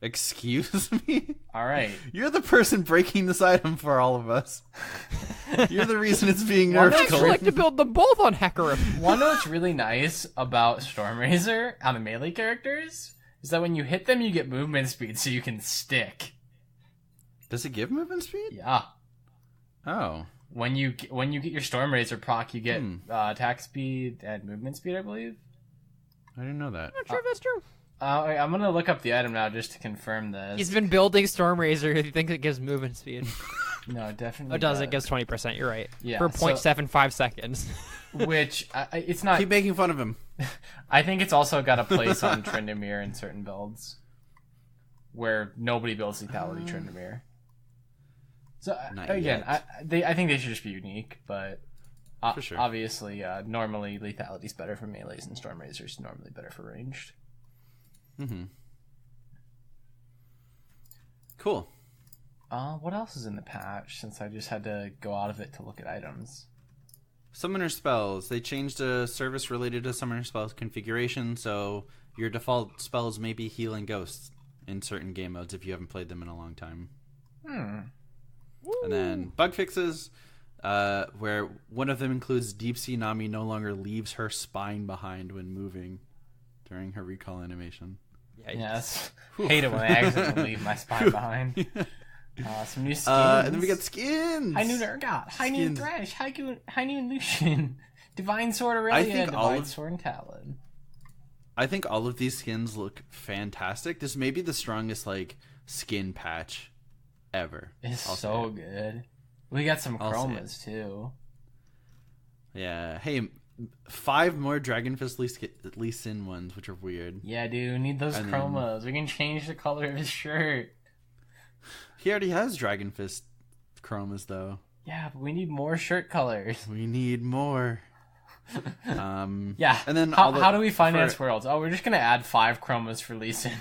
Excuse me. All right. You're the person breaking this item for all of us. You're the reason it's being Well, nerfed. I'd actually Colin. like to build them both on Hecarim. One of what's really nice about Storm Razor on the melee characters is that when you hit them, you get movement speed, so you can stick. Does it give movement speed? Yeah. Oh. When you get your Storm Razor proc, you get attack speed and movement speed, I believe. I didn't know that. Not sure if that's true. I'm gonna look up the item now just to confirm this. He's been building Storm Razor. He thinks it gives movement speed. No, it definitely. Oh, it does. It gives 20%. You're right. Yeah, For so- 0.75 seconds. Which it's not. Keep making fun of him. I think it's also got a place on Tryndamere in certain builds where nobody builds lethality Tryndamere. So Not again, yet. I think they should just be unique, but For sure. obviously, normally lethality's better for melees and Storm Razor's normally better for ranged. Mm-hmm. Cool. What else is in the patch? Since I just had to go out of it to look at items. Summoner spells. They changed a service related to summoner spells configuration, so your default spells may be heal and ghosts in certain game modes if you haven't played them in a long time. And then bug fixes, where one of them includes Deep Sea Nami no longer leaves her spine behind when moving during her recall animation. Yes. Hate it when I accidentally leave my spine behind. Some new skins. And then we got skins. High Noon Urgot, High Noon Thresh, High Noon Lucian, Divine Sword Aurelia, Divine Sword and Talon. I think all of these skins look fantastic. This may be the strongest skin patch ever. It's so good. We got some chromas too. Yeah. Hey, 5 more Dragon Fist Lee Sin ones, which are weird. Yeah, dude, need those chromas. We can change the color of his shirt. He already has Dragon Fist chromas, though. Yeah, but we need more shirt colors. We need more. Yeah. And then how do we finance worlds? Oh, we're just gonna add 5 chromas for Lee Sin.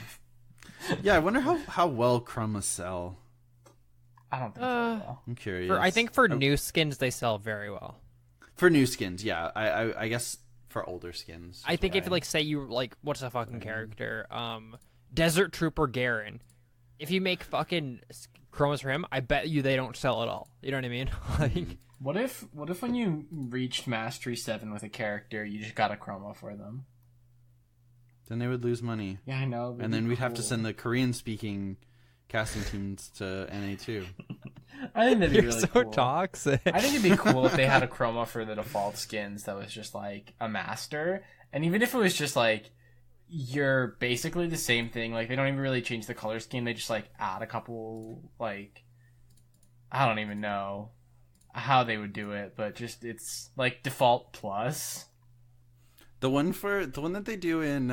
Yeah, I wonder how well chromas sell. I don't think so well. I'm curious. I think for new skins they sell very well. For new skins, yeah. I guess for older skins. I think if say you what's a fucking character? Desert Trooper Garen. If you make fucking chromas for him, I bet you they don't sell at all. You know what I mean? What if when you reached Mastery 7 with a character, you just got a chroma for them? Then they would lose money. Yeah, I know. And then we'd have to send the Korean-speaking casting teams to NA too. I think that'd be really so cool. Toxic. I think it'd be cool if they had a chroma for the default skins that was just a master. And even if it was just you're basically the same thing. They don't even really change the color scheme. They just add a couple I don't even know how they would do it, but just it's default plus. The one that they do in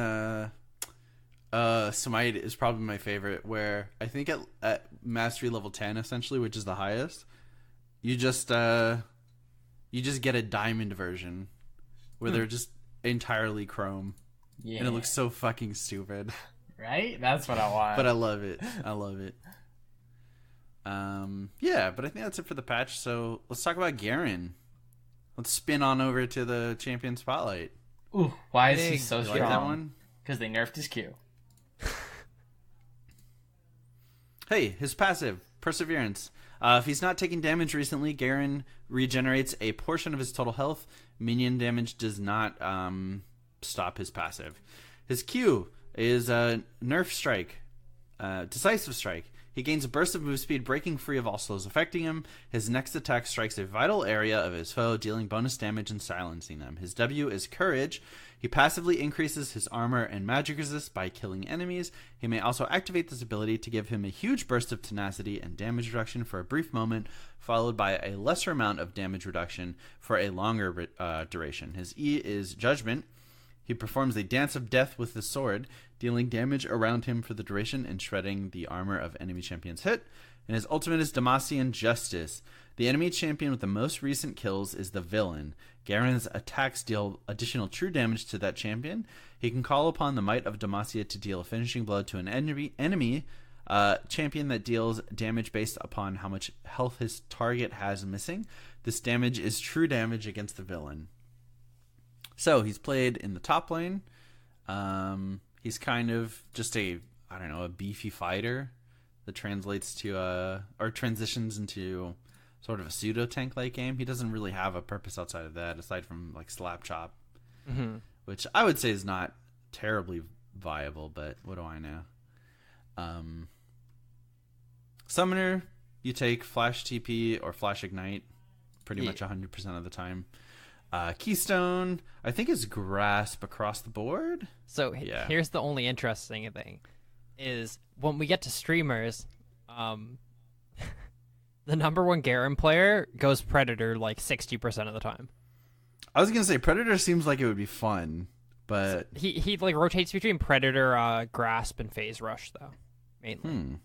Smite is probably my favorite, where I think at Mastery level 10 essentially, which is the highest, you just get a diamond version where they're just entirely chrome. Yeah. And it looks so fucking stupid. Right? That's what I want. But I love it. Yeah, but I think that's it for the patch. So let's talk about Garen. Let's spin on over to the champion spotlight. Ooh, why is he so you strong? like that one? Because they nerfed his Q. Hey, his passive, Perseverance. If he's not taking damage recently, Garen regenerates a portion of his total health. Minion damage does not stop his passive. His Q is Nerf Strike, Decisive Strike. He gains a burst of move speed, breaking free of all slows affecting him. His next attack strikes a vital area of his foe, dealing bonus damage and silencing them. His W is Courage. He passively increases his armor and magic resist by killing enemies. He may also activate this ability to give him a huge burst of tenacity and damage reduction for a brief moment, followed by a lesser amount of damage reduction for a longer duration. His E is Judgment. He performs a dance of death with his sword, dealing damage around him for the duration and shredding the armor of enemy champions hit. And his ultimate is Demacian Justice. The enemy champion with the most recent kills is the villain. Garen's attacks deal additional true damage to that champion. He can call upon the might of Demacia to deal a finishing blow to an enemy champion that deals damage based upon how much health his target has missing. This damage is true damage against the villain. So he's played in the top lane. He's kind of just a beefy fighter that translates to or transitions into sort of a pseudo tank like game. He doesn't really have a purpose outside of that, aside from slap chop, which I would say is not terribly viable. But what do I know? Summoner, you take Flash TP or Flash Ignite pretty much 100% of the time. Keystone, I think, is Grasp across the board. So here's the only interesting thing, is when we get to streamers, the number one Garen player goes Predator 60% of the time. I was gonna say Predator seems like it would be fun, but he rotates between Predator, Grasp, and Phase Rush though, mainly.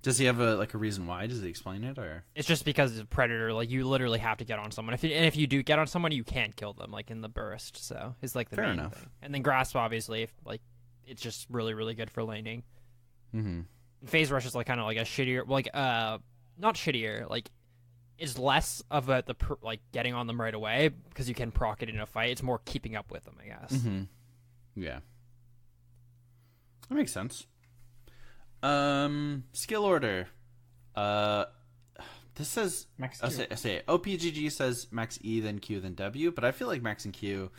Does he have a reason why? Does he explain it, or it's just because of Predator? You literally have to get on someone. If you do get on someone, you can't kill them in the burst. So it's the fair main enough thing. And then Grasp, obviously, it's just really really good for laning. Mm-hmm. Phase Rush is kind of a shittier, not shittier, is less of like getting on them right away because you can proc it in a fight. It's more keeping up with them, I guess. Mm-hmm. Yeah. That makes sense. Skill order. This says Max I Q. say OPGG says max E then Q then W, but I feel like max and Q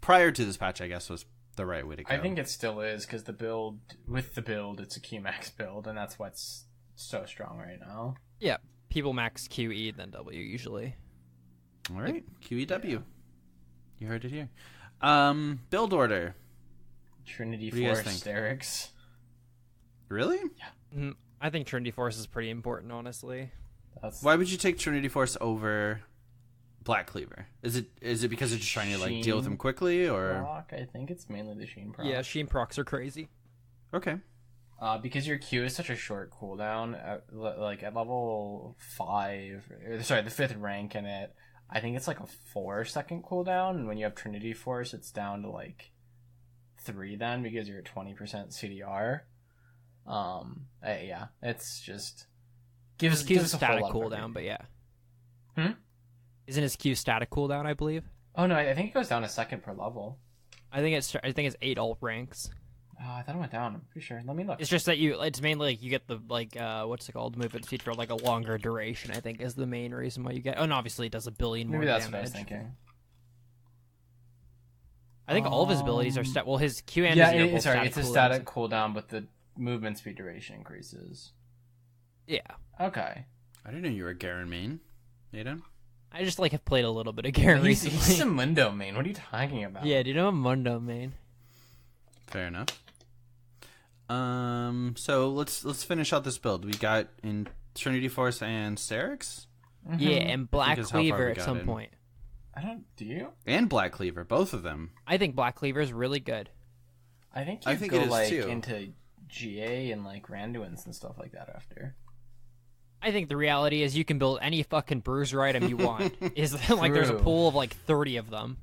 prior to this patch, I guess, was the right way to go. I think it still is because the build, it's a Q max build, and that's what's so strong right now. Yeah, people max QE then W usually. All right, QEW. You heard it here. Build order. Trinity What do you guys Force think? Derricks. Really? I think Trinity Force is pretty important, honestly. That's Why would you take Trinity Force over Black Cleaver? Is it because it's just trying to like deal with them quickly, or proc. I think it's mainly the Sheen proc. Yeah, Sheen procs are crazy. okay? Because your Q is such a short cooldown, like at level 5, sorry, the 5th rank in it, I think it's like a 4-second cooldown, and when you have Trinity Force, it's down to like 3 then, because you're at 20% CDR. Yeah, it's just His Q's gives a a whole static lot of cooldown, but yeah. Hmm? Isn't his Q static cooldown, I believe? Oh no, I think it goes down a second per level. I think it's 8 alt ranks. Oh, I thought it went down. I'm pretty sure. Let me look. It's just that it's mainly like you get the what's it called, movement speed for like a longer duration, I think is the main reason why you get. Oh, and obviously it does a billion more Maybe that's damage. what I was thinking. I think all of his abilities are well, his Q and Yeah, his E are both sorry, static it's a cooldowns. static cooldown, but the movement speed duration increases. Yeah. Okay. I didn't know you were a Garen main, Aiden. I just have played a little bit of Garen He's recently. a Mundo main. What are you talking about? Yeah, dude, I'm a Mundo main. Fair enough. So let's finish out this build. We got in Trinity Force and Sterix, Yeah, and Black is how far Cleaver we at got some in. point. I don't. Do you? and Black Cleaver, both of them. I think Black Cleaver is really good. I think I you think go it is, too. into GA and Randuins and stuff like that after. I think the reality is you can build any fucking bruiser item you want. Is there's a True. pool of 30 of them.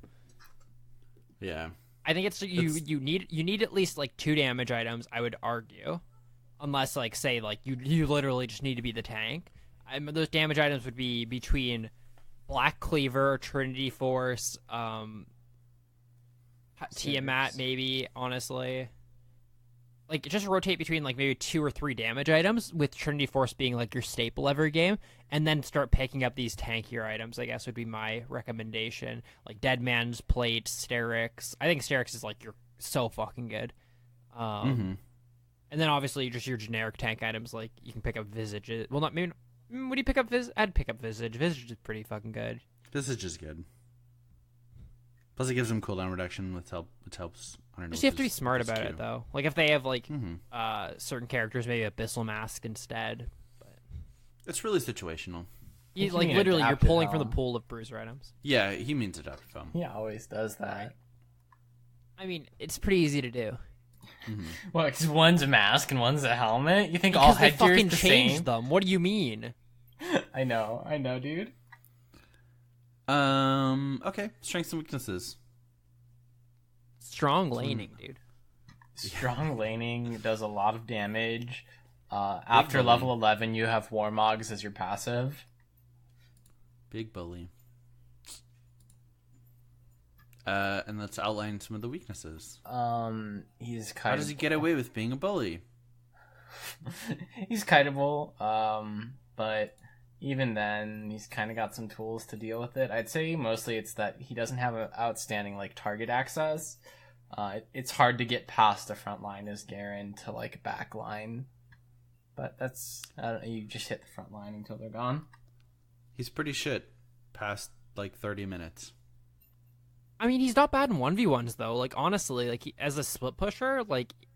Yeah. I think it's you need at least 2 damage items, I would argue. Unless say you literally just need to be the tank. Those damage items would be between Black Cleaver, Trinity Force, Tiamat maybe, honestly. Just rotate between maybe 2 or 3 damage items, with Trinity Force being your staple every game, and then start picking up these tankier items, I guess would be my recommendation. Dead Man's Plate, Sterix. I think Sterix is you're so fucking good. And then obviously just your generic tank items, you can pick up Visage. Well, not maybe. Would you pick up Visage? I'd pick up Visage. Visage is pretty fucking good. This is just good. Plus, it gives them cooldown reduction, which helps. I don't know. Just you have to be smart about it, though. If they have Mm-hmm. certain characters, maybe Abyssal Mask instead. But It's really situational. you, You mean literally, you're adapted pulling from the helm. pool of bruiser items. Yeah, he means adaptive foam. He always does that. I mean, it's pretty easy to do. Well, because one's a mask and one's a helmet. You think all Because they headgear fucking is the changed same? them. What do you mean? I know, dude. Okay. Strengths and weaknesses. Strong laning, dude. Strong laning does a lot of damage. After bully. level 11, you have Warmogs as your passive. Big bully. And let's outline some of the weaknesses. He's How does he get away with being a bully? He's kiteable, but even then, he's kind of got some tools to deal with it. I'd say mostly it's that he doesn't have an outstanding target access. It's hard to get past the front line as Garen to back line, but that's you just hit the front line until they're gone. He's pretty shit past 30 minutes. I mean, he's not bad in 1v1s, though. Honestly, as a split pusher,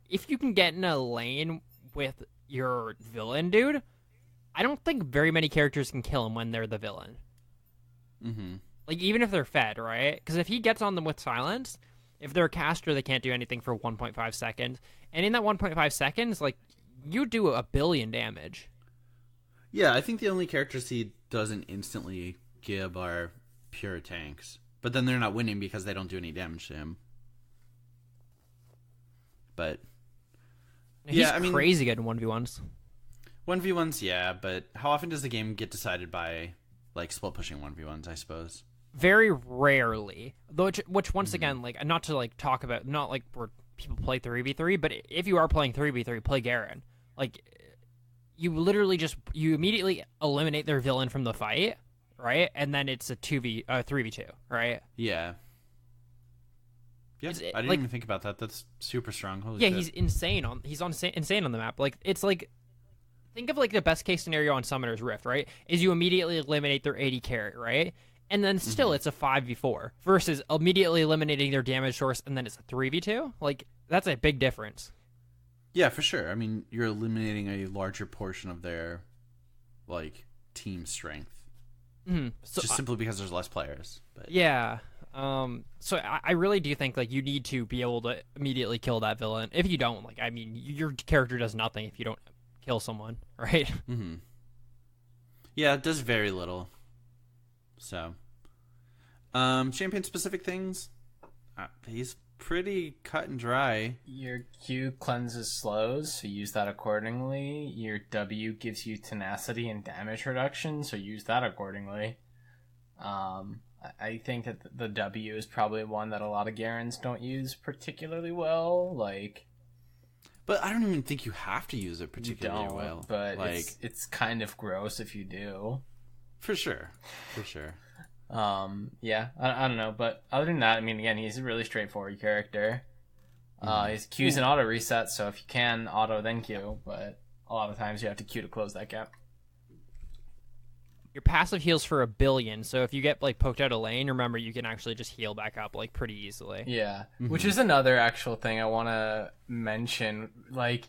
if you can get in a lane with your villain, dude, I don't think very many characters can kill him when they're the villain. Mm-hmm. Even if they're fed, right? Because if he gets on them with silence, if they're a caster, they can't do anything for 1.5 seconds. And in that 1.5 seconds, you do a billion damage. Yeah, I think the only characters he doesn't instantly give are pure tanks. But then they're not winning because they don't do any damage to him. But He's crazy good in 1v1s. 1v1s, yeah, but how often does the game get decided by like split pushing 1v1s, I suppose. Very rarely, though. Which once again, like, not to like talk about, not like where people play 3v3, but if you are playing 3v3, play Garen. Like, you literally you immediately eliminate their villain from the fight, right? And then it's a 3v2, right? Yeah. Yeah, I didn't even think about that. That's super strong. Holy shit. He's insane insane on the map. Like, it's like, think of like the best case scenario on Summoner's Rift, right? Is you immediately eliminate their AD carry, right? And then still it's a 5v4 versus immediately eliminating their damage source and then it's a 3v2. Like, that's a big difference. Yeah, for sure. I mean, you're eliminating a larger portion of their like team strength. So, just simply because there's less players. But yeah. So I really do think like you need to be able to immediately kill that villain. If you don't, like, I mean, your character does nothing if you don't kill someone, right? Mm-hmm. Yeah, it does very little. So, champion specific things. He's pretty cut and dry. Your Q cleanses slows, so use that accordingly. Your W gives you tenacity and damage reduction, so use that accordingly. I think that the W is probably one that a lot of Garens don't use particularly well. Like, but I don't even think you have to use it particularly well. But like, it's kind of gross if you do. For sure. Yeah, I don't know, but other than that, I mean, again, he's a really straightforward character. His Q's an auto reset, so if you can auto then Q, but a lot of times you have to Q to close that gap. Your passive heals for 1 billion, so if you get like poked out of lane, remember you can actually just heal back up like pretty easily. Yeah, which is another actual thing I want to mention. Like,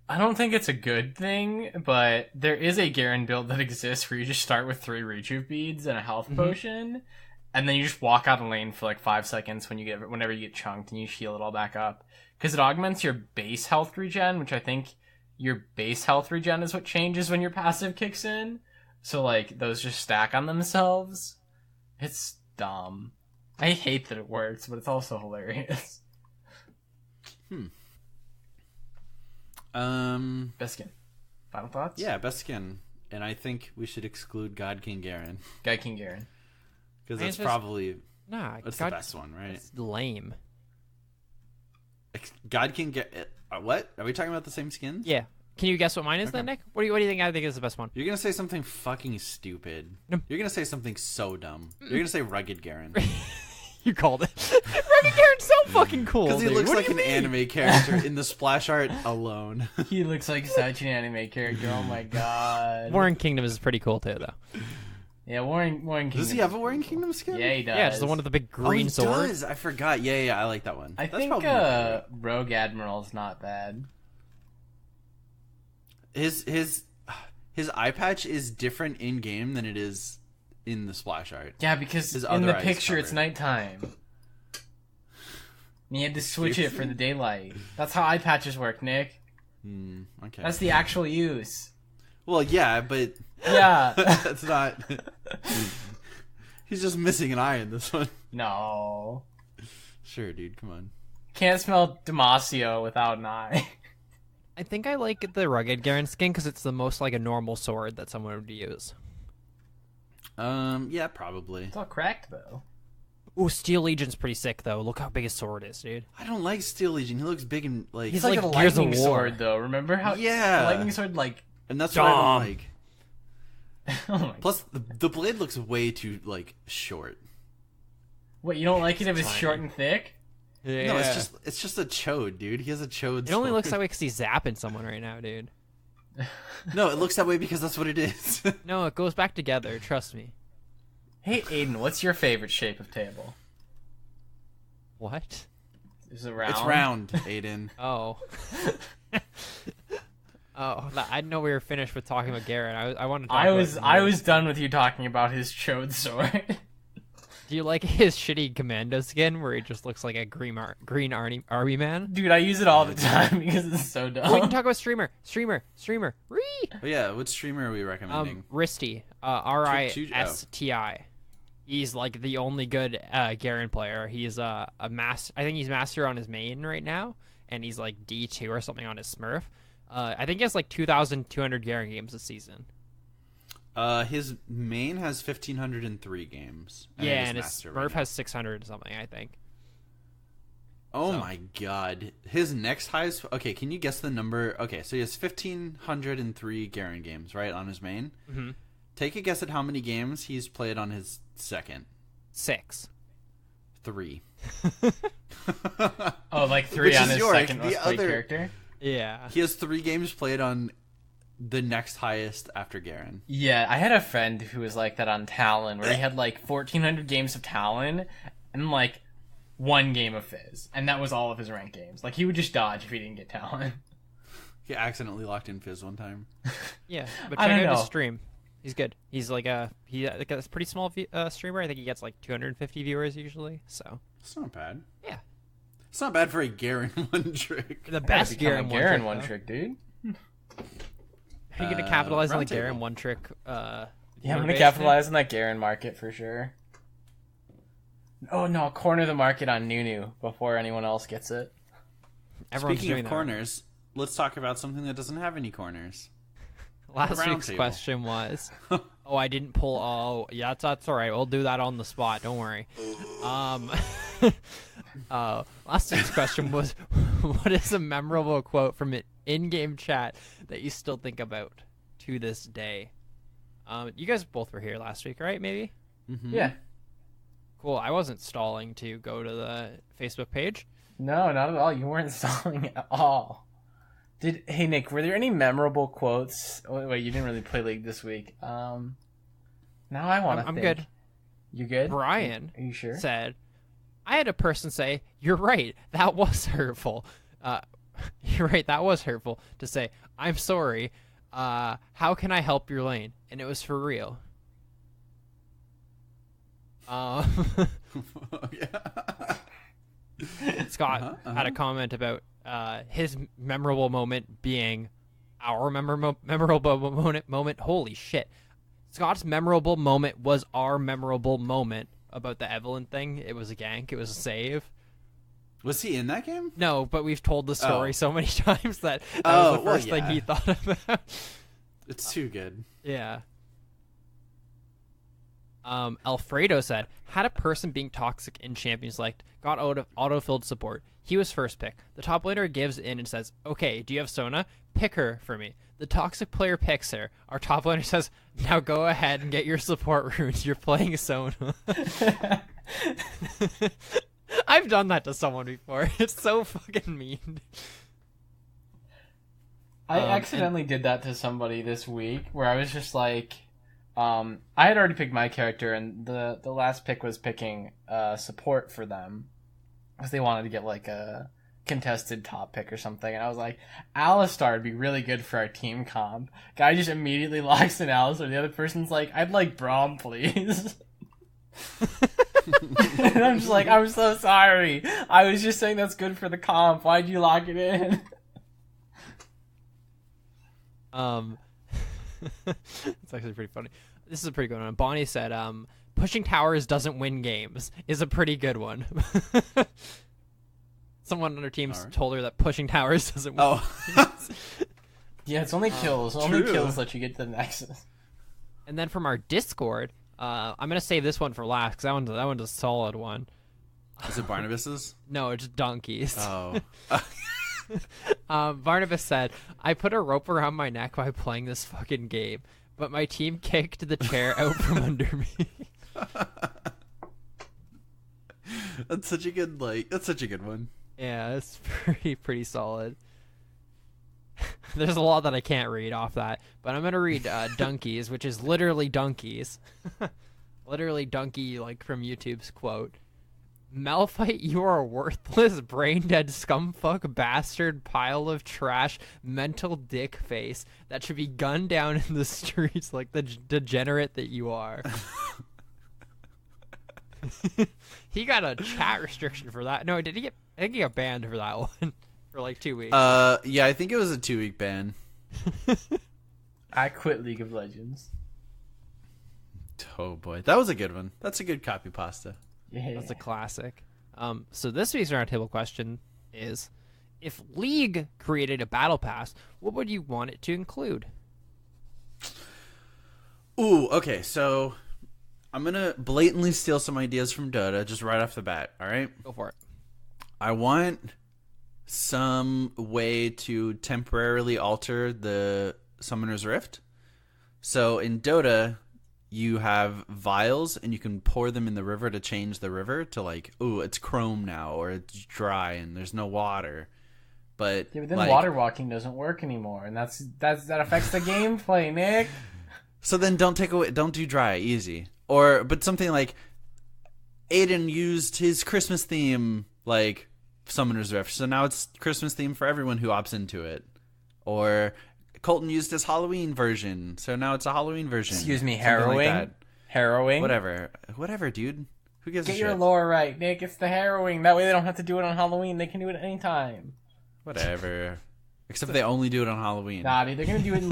I don't think it's a good thing, but there is a Garen build that exists where you just start with 3 rejuve beads and a health potion, and then you just walk out of lane for like 5 seconds whenever you get chunked, and you heal it all back up. Because it augments your base health regen, which I think your base health regen is what changes when your passive kicks in. So like those just stack on themselves. It's dumb. I hate that it works, but it's also hilarious. Best skin. Final thoughts? Yeah, best skin. And I think we should exclude God King Garen. God King Garen. Because that's probably the best one, right? It's lame. God King Garen. What? Are we talking about the same skins? Yeah. Can you guess what mine is then, Nick? What do you think I think is the best one? You're gonna say something fucking stupid. No. You're gonna say something so dumb. You're gonna say Rugged Garen. You called it. Rugged Garen's so fucking cool. Because he looks like an anime character in the splash art alone. He looks like such an anime character. Oh my god. Warring Kingdom is pretty cool too, though. Yeah, Warring Kingdom. Does he have a Warring Kingdom skin? Yeah, he does. Yeah, it's the one with the big green sword. Does. I forgot. Yeah, I like that one. I think Rogue Admiral's not bad. His eye patch is different in game than it is in the splash art. Yeah, because His in the eyes picture covered. it's nighttime. And you had to switch it for the daylight. That's how eye patches work, Nick. Okay. That's the actual use. Well, yeah, but Yeah. that's not. He's just missing an eye in this one. No. Sure, dude. Come on. Can't smell Damasio without an eye. I think I like the Rugged Garen skin because it's the most like a normal sword that someone would use. Yeah, probably. It's all cracked though. Ooh, Steel Legion's pretty sick though. Look how big his sword is, dude. I don't like Steel Legion. He looks big and like. He's It's like a Gears of lightning War. sword though. Remember how Yeah. the lightning sword like and that's what I Dumb. don't like. oh my Plus, the blade looks way too like short. What, you don't like it if it's short and thick? Yeah. No, it's just a chode, dude. He has a chode. It only sword. looks that way because he's zapping someone right now, dude. No, it looks that way because that's what it is. No, it goes back together. Trust me. Hey Aiden, what's your favorite shape of table? What? Is it round? It's round, Aiden. Oh. Oh, I didn't know we were finished with talking about Garen. I wanted to talk about I was done with you talking about his chode sword. Do you like his shitty commando skin where he just looks like a green army man? Dude, I use it all the time because it's so dumb. Oh, we can talk about streamer. Ree. But yeah, what streamer are we recommending? Risty. Risti. He's like the only good Garen player. He's a master. I think he's master on his main right now, and he's like D2 or something on his Smurf. I think he has like 2,200 Garen games this season. His main has 1,503 games. Yeah, and his master Smurf right now. has 600 something, I think. Oh So. my god. His next highest... Okay, can you guess the number? Okay, so he has 1,503 Garen games, right, on his main. Mm-hmm. Take a guess at how many games he's played on his second. 6. 3. Oh, like 3 Which on is his Yorick, second the most played other- character. Yeah. He has 3 games played on the next highest after Garen. Yeah, I had a friend who was like that on Talon, where he had like 1,400 games of Talon and like 1 game of Fizz, and that was all of his ranked games. Like he would just dodge if he didn't get Talon. He accidentally locked in Fizz one time. Yeah, but I check don't out his know. stream. He's good. He's like a pretty small streamer. I think he gets like 250 viewers usually. So It's not bad. yeah, It's not bad for a Garen one trick. the Gotta best become a Garen Garen one one trick. trick, dude. How are you gonna capitalize on the round Garen table. one trick? Yeah, I'm viewer gonna base capitalize on that Garen market for sure. Oh no, corner the market on Nunu before anyone else gets it. thing? Everyone's Speaking doing of that. corners, let's talk about something that doesn't have any corners. Last round week's table. question was, oh, I didn't pull. Oh, yeah, that's all right. We'll do that on the spot. Don't worry. Last week's question was, what is a memorable quote from an in-game chat that you still think about to this day? You guys both were here last week, right? Maybe. Mm-hmm. Yeah. Cool. I wasn't stalling to go to the Facebook page. No, not at all. You weren't stalling at all. Hey Nick, were there any memorable quotes? Oh, wait, you didn't really play League this week. Now I want to. I'm good. You good? Brian Are you sure? said, I had a person say, "You're right. That was hurtful." You're right. That was hurtful to say. I'm sorry. How can I help your lane? And it was for real. Scott had a comment about his memorable moment being our memorable moment. Holy shit. Scott's memorable moment was our memorable moment about the Evelyn thing. It was a gank. It was a save. Was he in that game? No, but we've told the story Oh. so many times that was Oh, the well, first thing yeah. he thought about. It's too good. Yeah. Alfredo said, had a person being toxic in Champions League, got auto-filled support. He was first pick. The top laner gives in and says, okay, do you have Sona? Pick her for me. The toxic player picks her. Our top laner says, now go ahead and get your support runes. You're playing Sona. I've done that to someone before. It's so fucking mean. I accidentally did that to somebody this week where I was just like, I had already picked my character, and the last pick was picking support for them because they wanted to get like a contested top pick or something, and I was like, Alistar would be really good for our team comp. Guy just immediately locks in Alistar. The other person's like, I'd like Braum, please. And I'm just like, I'm so sorry. I was just saying that's good for the comp. Why'd you lock it in? It's actually pretty funny. This is a pretty good one. Bonnie said, pushing towers doesn't win games is a pretty good one. Someone on her team Alright. told her that pushing towers doesn't win Oh. games. Yeah, it's only kills. Only true. kills let you get to the Nexus. And then from our Discord, I'm going to save this one for last because that one's a solid one. Is it Barnabas's? No, it's donkeys. Oh. Barnabas said, I put a rope around my neck by playing this fucking game, but my team kicked the chair out from under me. That's such a good one. Yeah, it's pretty solid. There's a lot that I can't read off that, but I'm gonna read donkeys, which is literally donkeys. Literally donkey, like from YouTube's quote. Malphite, you are a worthless, brain-dead, scumfuck, bastard, pile of trash, mental dick face that should be gunned down in the streets like the degenerate that you are. He got a chat restriction for that. No, did he get? I think he got banned for that one for like 2 weeks. Yeah, I think it was a 2-week ban. I quit League of Legends. Oh boy, that was a good one. That's a good copy pasta. Yeah. That's a classic. So this week's roundtable question is, if League created a battle pass, what would you want it to include? Ooh, okay, so I'm gonna blatantly steal some ideas from Dota just right off the bat, alright? Go for it. I want some way to temporarily alter the Summoner's Rift. So in Dota, you have vials, and you can pour them in the river to change the river to like, ooh, it's chrome now, or it's dry and there's no water. But Yeah, but then like, water walking doesn't work anymore, and that affects the gameplay, Nick. so then don't do dry, easy. But something like Aiden used his Christmas theme, like Summoner's Rift, so now it's Christmas theme for everyone who opts into it. Or Colton used his Halloween version, so now it's a Halloween version. Excuse me, Something harrowing? like that. Harrowing? Whatever, dude. Who gives a Get shit? your lore right, Nick. It's the harrowing. That way they don't have to do it on Halloween. They can do it anytime. Whatever. Except they only do it on Halloween. Nah, dude, they're gonna do it in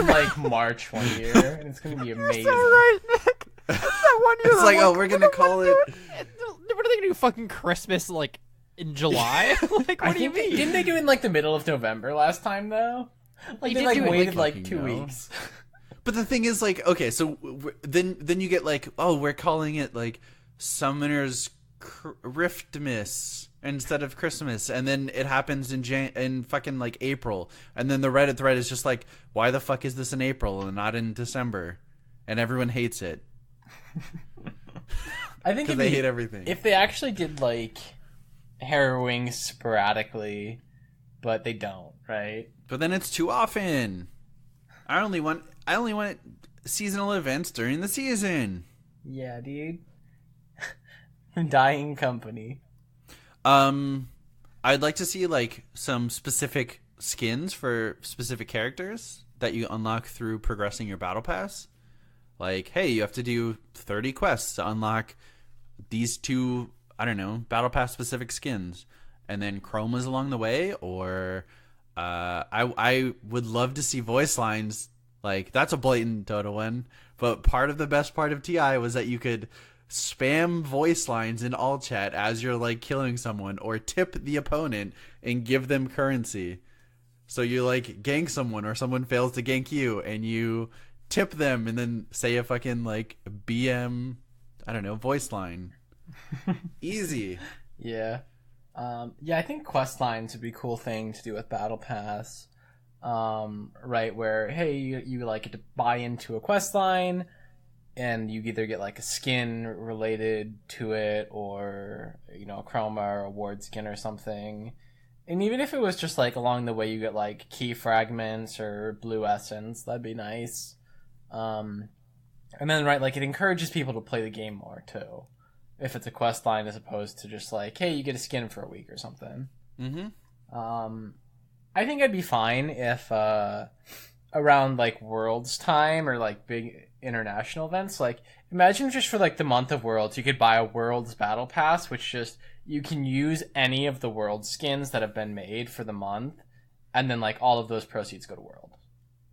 like March one year, and it's gonna be amazing. So right, Nick. That one year It's like, oh, we're gonna call it. What are they gonna do? Fucking Christmas like in July? Like, what do you mean? Didn't they do it in like the middle of November last time though? Like They they did like do it, waited like, like fucking 2 no. weeks. But the thing is, like, okay, so then you get like, oh, we're calling it like Summoner's Riftmas instead of Christmas, and then it happens in fucking like April, and then the Reddit thread is just like, why the fuck is this in April and not in December? And everyone hates it I think because they hate everything. if they actually did like harrowing sporadically, but they don't, right? But then it's too often. I only want seasonal events during the season. Yeah, dude. Dying company. I'd like to see like some specific skins for specific characters that you unlock through progressing your battle pass. Like, hey, you have to do 30 quests to unlock these two, I don't know, battle pass specific skins, and then chromas along the way. Or I would love to see voice lines. Like, that's a blatant Dota one, but part of the best part of TI was that you could spam voice lines in all chat as you're like killing someone, or tip the opponent and give them currency. So you like gank someone, or someone fails to gank you, and you tip them and then say a fucking like BM, I don't know, voice line. Easy. Yeah. I think quest lines would be a cool thing to do with Battle Pass. Right, where, hey, you like get to buy into a quest line, and you either get like a skin related to it, or, you know, a chroma or a ward skin or something. And even if it was just like along the way you get like key fragments or blue essence, that'd be nice. And then, right, like it encourages people to play the game more too, if it's a quest line as opposed to just like, hey, you get a skin for a week or something. I think I'd be fine if around like Worlds time or like big international events, like imagine just for like the month of Worlds you could buy a Worlds battle pass, which just you can use any of the World skins that have been made for the month, and then like all of those proceeds go to World,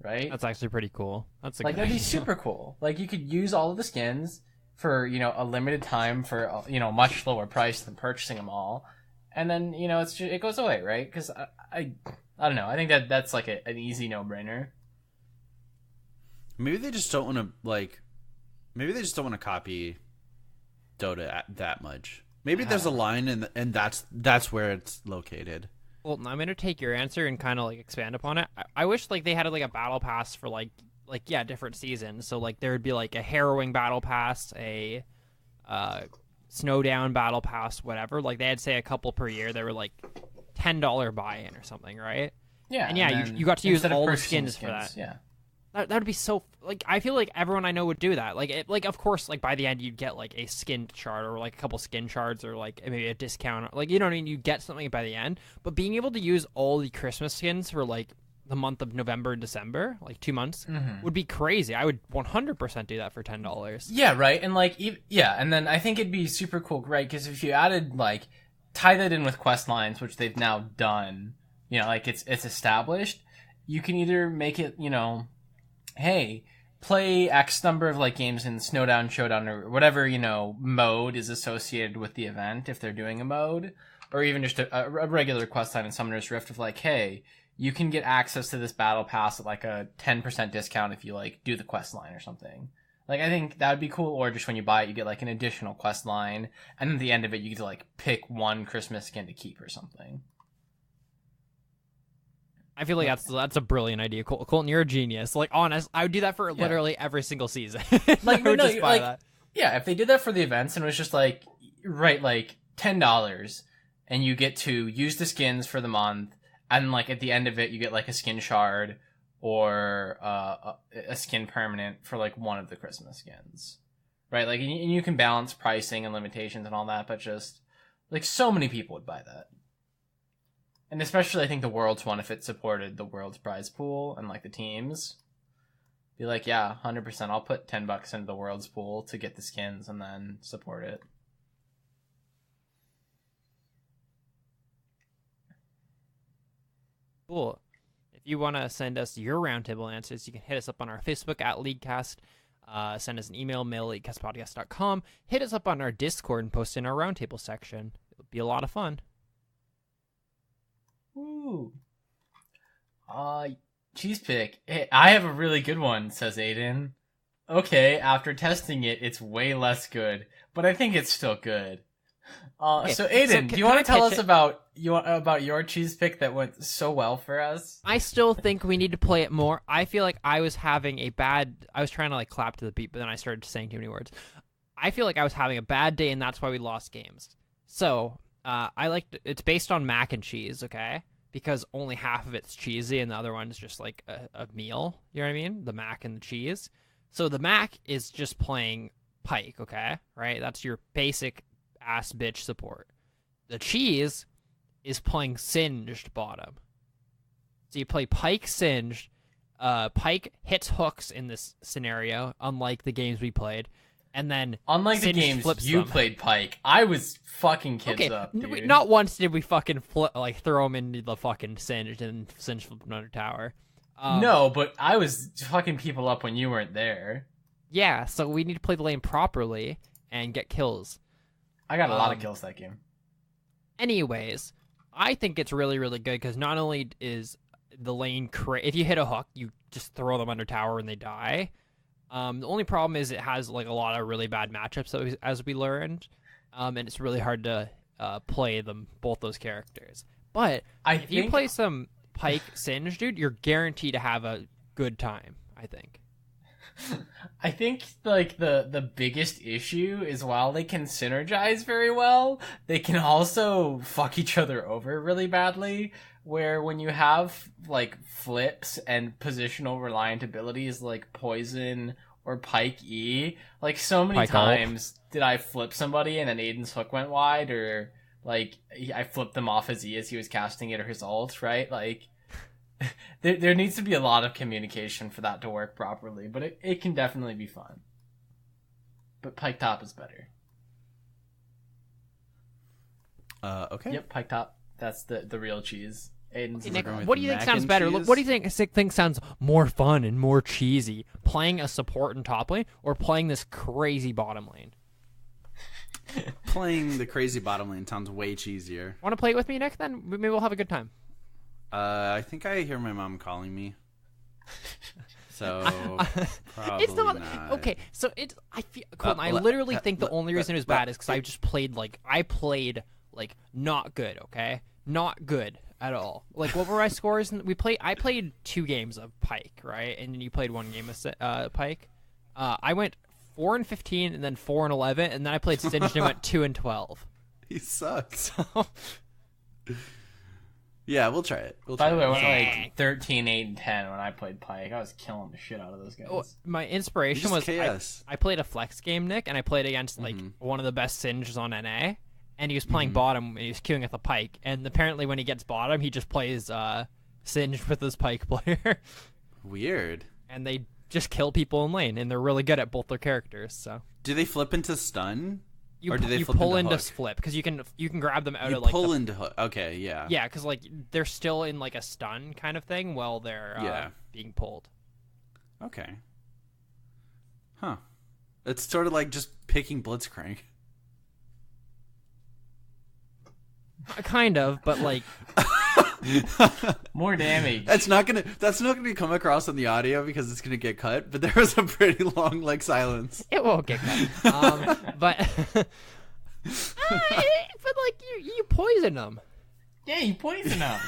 right? That's actually pretty cool. That's a Like good that'd be idea. super cool. Like you could use all of the skins for, you know, a limited time for, you know, much lower price than purchasing them all, and then, you know, it goes away, right? Because I don't know. I think that's like an easy no brainer. Maybe they just don't want to like. Maybe they just don't want to copy Dota that much. Maybe there's a line, and that's where it's located. Well, I'm gonna take your answer and kind of like expand upon it. I wish like they had like a battle pass for like different seasons. So like there would be like a harrowing battle pass, a snowdown battle pass, whatever. Like they had say a couple per year. They were like $10 buy-in or something, right? Yeah, And yeah, then you got to use instead of all the purchasing skins for that. Yeah. That would be so like I feel like everyone I know would do that. Like of course like by the end you'd get like a skin shard or like a couple skin shards or like maybe a discount. Like, you know what I mean? You get something by the end. But being able to use all the Christmas skins for like the month of November and December, like 2 months, would be crazy. I would 100% do that for $10. Yeah, right. And like, and then I think it'd be super cool, right? Because if you added like tie that in with quest lines, which they've now done, you know, like it's established. You can either make it, you know, hey, play X number of like games in Snowdown, Showdown, or whatever, you know, mode is associated with the event if they're doing a mode, or even just a regular quest line in Summoner's Rift of like, hey, you can get access to this battle pass at like a 10% discount if you like do the quest line or something. Like, I think that would be cool. Or just when you buy it, you get like an additional quest line, and at the end of it, you get to like pick one Christmas skin to keep or something. I feel like that's a brilliant idea, Colton. You're a genius. Like, honest, I would do that for literally every single season. Like, I would just buy like, that. Yeah, if they did that for the events and it was just like, right, like $10, and you get to use the skins for the month, and like at the end of it, you get like a skin shard or a skin permanent for like one of the Christmas skins, right? Like, and you can balance pricing and limitations and all that, but just like so many people would buy that. And especially, I think the Worlds one, if it supported the Worlds prize pool and like the teams, be like, yeah, 100%. I'll put $10 into the Worlds pool to get the skins and then support it. Cool. If you want to send us your roundtable answers, you can hit us up on our Facebook at LeagueCast. Send us an email, mail@leaguecastpodcast.com. Hit us up on our Discord and post in our roundtable section. It'll be a lot of fun. Ooh. Cheese pick. Hey, I have a really good one, says Aiden. Okay, after testing it, it's way less good, but I think it's still good. So Aiden, do you want to tell us about your cheese pick that went so well for us? I still think we need to play it more. I feel like I was having I was trying to like clap to the beat, but then I started saying too many words. I feel like I was having a bad day, and that's why we lost games. So, it's based on mac and cheese, okay? Because only half of it's cheesy and the other one is just like a meal. You know what I mean? The mac and the cheese. So the mac is just playing Pike, okay? Right? That's your basic ass bitch support. The cheese is playing Singed bottom. So you play Pike Singed. Pike hits hooks in this scenario, unlike the games we played. And then unlike Singed the games flips you them. Played Pike, I was fucking kids up, dude. Not once did we fucking throw him into the fucking Singed and Singed flipped another tower. No, but I was fucking people up when you weren't there. Yeah, so we need to play the lane properly and get kills. I got a lot of kills that game. Anyways, I think it's really, really good because not only is the lane if you hit a hook, you just throw them under tower and they die. The only problem is it has like a lot of really bad matchups as we learned, and it's really hard to play both those characters. But if you play some Pike Singe, dude, you're guaranteed to have a good time, I think. I think like the biggest issue is while they can synergize very well, they can also fuck each other over really badly. Where when you have like flips and positional reliant abilities like Poison or Pike E, like so many Pike times did I flip somebody and then Aiden's hook went wide, or like I flipped them off his E as he was casting it or his ult, right? Like there needs to be a lot of communication for that to work properly, but it can definitely be fun. But Pike Top is better. Okay. Yep, Pike Top. That's the real cheese. Aiden's Hey, Nick, going with what do you think mac sounds and better? cheese? What do you think sounds more fun and more cheesy? Playing a support in top lane or playing this crazy bottom lane? Playing the crazy bottom lane sounds way cheesier. Want to play it with me, Nick? Then maybe we'll have a good time. I think I hear my mom calling me. So probably It's not not. okay. So I feel. Colton, I literally think the only reason it was bad is because I just played not good. Okay, not good at all. Like, what were my scores? I played 2 games of Pike, right? And then you played 1 game of Pike. I went 4-15, and then 4-11, and then I played Singed and went 2-12. He sucks. So, Yeah, we'll try it. By the way, I went Yeah. like 13, 8, and 10 when I played Pike. I was killing the shit out of those guys. my inspiration was chaos. I played a flex game, Nick, and I played against like one of the best Singes on NA, and he was playing bottom. And he was queuing at the Pike, and apparently when he gets bottom, he just plays Singed with his Pike player, Weird. and they just kill people in lane, and they're really good at both their characters. So Do they flip into stun? you Or do they you flip pull into into hook? flip because you can grab them out You of like pull into hook. Okay, yeah. yeah, because like they're still in like a stun kind of thing while they're Yeah. being pulled. Okay. Huh. It's sort of like just picking Blitzcrank. Kind of, but like More damage. That's not gonna come across on the audio because it's gonna get cut. But there was a pretty long like silence. It won't get cut. But like you poison them. Yeah, you poison them.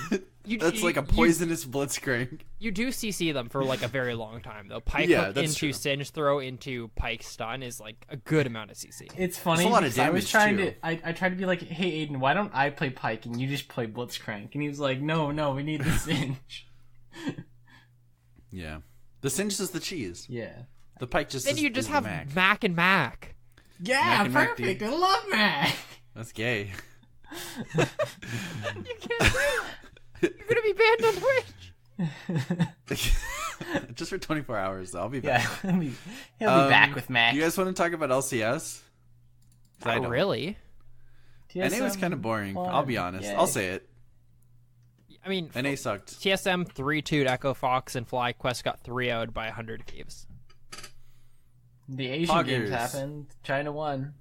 That's like a poisonous blitzcrank. You do CC them for like a very long time though. Pike Yeah, hook that's into true. Singe throw into Pike stun is like a good amount of CC. It's funny It's a lot of because I was damage, trying too. to. I tried to be like, hey Aiden, why don't I play Pike and you just play Blitzcrank? And he was like, no, we need the Singe. Yeah, the Singe is the cheese. Yeah. The Pike just. Then is, you just is have the Mac. Mac and Mac. Yeah, Mac and Mac, perfect. dude. I love Mac. That's gay. You can't do that. You're gonna be banned on Twitch. Just for 24 hours, though. I'll be back. Yeah, he'll be back with Mac. You guys want to talk about LCS? 'Cause I Not don't. really. NA was kind of boring. fun. I'll be honest. Yay. I'll say it. I mean, NA sucked. TSM 3-2 to Echo Fox and FlyQuest got 3-0'd by 100 Caves. The Asian Poggers. games happened. China won.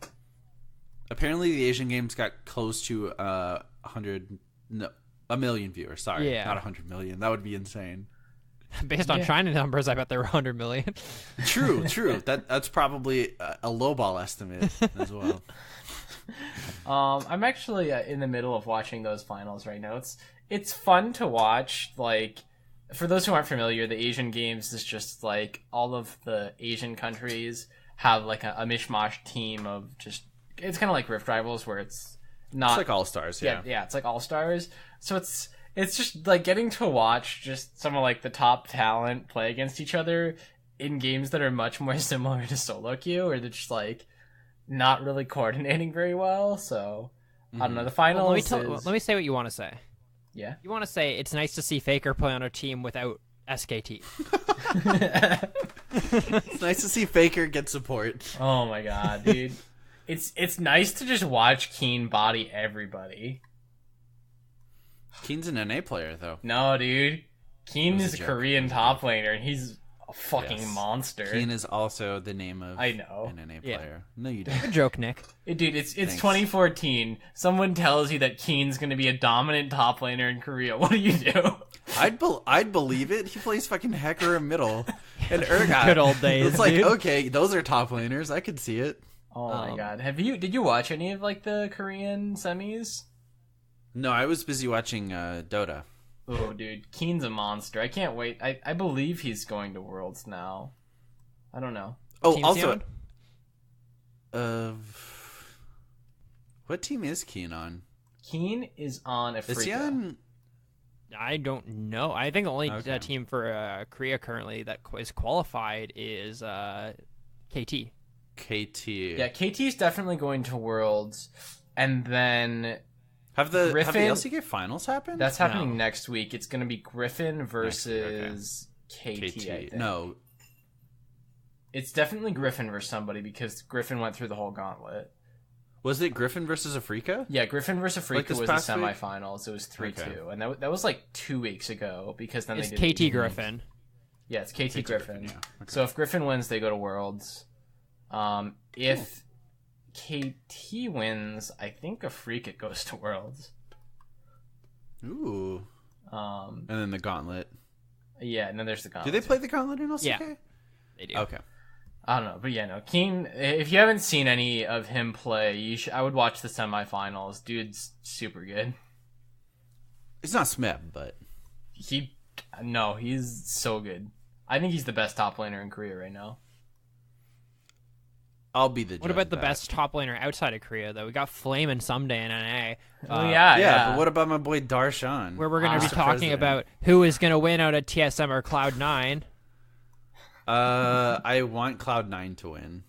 Apparently, the Asian games got close to 1 million viewers. Sorry, Yeah. not 100 million. That would be insane. Based on Yeah. China numbers, I bet there were 100 million. True. That's probably a lowball estimate as well. I'm actually in the middle of watching those finals right now. It's fun to watch. Like, for those who aren't familiar, the Asian games is just like all of the Asian countries have like a mishmash team of just. It's kind of like Rift Rivals where it's not It's like All Stars. Yeah. yeah, it's like all stars. So it's just like getting to watch just some of like the top talent play against each other in games that are much more similar to solo queue, or they're just like not really coordinating very well. So I don't know. The finals. Let me say what you want to say. Yeah. You want to say it's nice to see Faker play on a team without SKT. It's nice to see Faker get support. Oh my god, dude. It's nice to just watch Keen body everybody. Keen's an NA player, though. No, dude. Keen was a is a joke. Korean top laner, and he's a fucking Yes. monster. Keen is also the name of I know. an NA Yeah. player. No, you don't. Good joke, Nick. Dude, it's Thanks. 2014. Someone tells you that Keen's gonna be a dominant top laner in Korea. What do you do? I'd believe it. He plays fucking Hecker in middle. And Urgot. Good old days, It's like, dude. okay, those are top laners. I could see it. Oh my Um, god. Did you watch any of like the Korean semis? No, I was busy watching Dota. Oh dude, Keen's a monster. I can't wait. I believe he's going to Worlds now. I don't know. Oh, Team's also, on? what team is Keen on? Keen is on Is he Africa. on? I don't know. I think the only Okay. team for Korea currently that is qualified is KT. KT. Yeah, KT's definitely going to Worlds, and then Have the Griffin- LCK finals happened? that's happening No. next week. It's going to be Griffin versus KT. I think. No. It's definitely Griffin versus somebody because Griffin went through the whole gauntlet. Was it Griffin versus Afrika? Yeah, Griffin versus Afrika this was the past week? semifinals. It was 3-2, Okay. and that was like 2 weeks ago because then It's they did KT Griffin. Yeah, it's KT Griffin. yeah. Okay. So if Griffin wins, they go to Worlds. If KT wins, I think Afrika goes to Worlds. Ooh. Um, And then the Gauntlet. yeah, and then there's the Do gauntlet. they play the Gauntlet in LCK? Yeah. They do. Okay. I don't know, but yeah, no. Keen, if you haven't seen any of him play, I would watch the semifinals. Dude's super good. It's not Smeb, but He's so good. I think he's the best top laner in Korea right now. I'll be the judge What about of the that. best top laner outside of Korea, though? We got Flame and Someday in NA. Yeah, but what about my boy Darshan? Where we're going to be Mr. talking President? about who is going to win out of TSM or Cloud9. I want Cloud9 to win.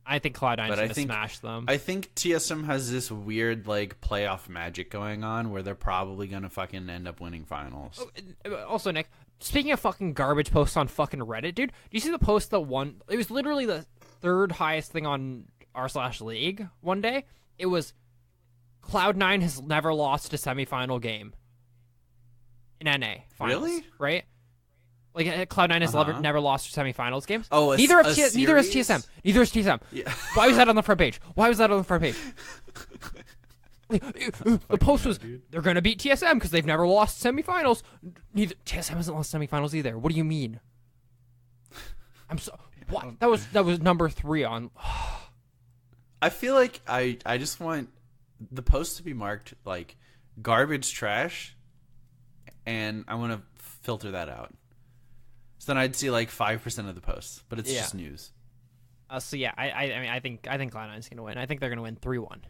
I think Cloud9 is But I going to think- smash them. I think TSM has this weird like playoff magic going on where they're probably gonna fucking end up winning finals. Also, Nick, speaking of fucking garbage posts on fucking Reddit, dude, do you see the post that won? It was literally the third highest thing on r/league one day. It was Cloud9 has never lost a semifinal game in NA finals. Really? Right? Like Cloud9 has Uh-huh. never lost semifinals games. Oh, neither is series? TSM. Neither is TSM. Yeah. Why was that on the front page? Why was that on the front page? The post was they're gonna beat TSM because they've never lost semifinals. Neither TSM hasn't lost semifinals either. What do you mean? I'm so what? That was number 3 on. I feel like I just want the post to be marked like garbage trash, and I want to filter that out. So then I'd see like 5% of the posts, but it's just news. So yeah, I mean I think Cloud9's gonna win. I think they're gonna win 3-1.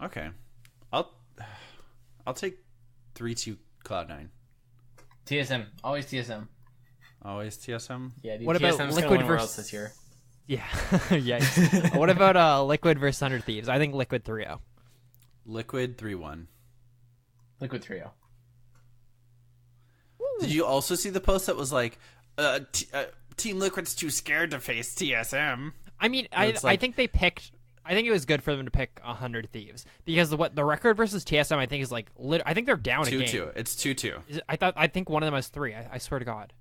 Okay, I'll take 3-2 Cloud9. TSM, always TSM. Always TSM. Yeah, dude, What about TSM's Liquid gonna win Worlds versus this year? Yeah, yeah. What about Liquid versus 100 Thieves? I think Liquid 3-0. Liquid 3-1. Liquid trio. Did you also see the post that was like, Team Liquid's too scared to face TSM? I mean, I think they picked. I think it was good for them to pick 100 Thieves because the record versus TSM I think is like I think they're down a game. 2-2. It's 2-2. I think one of them has 3. I swear to God.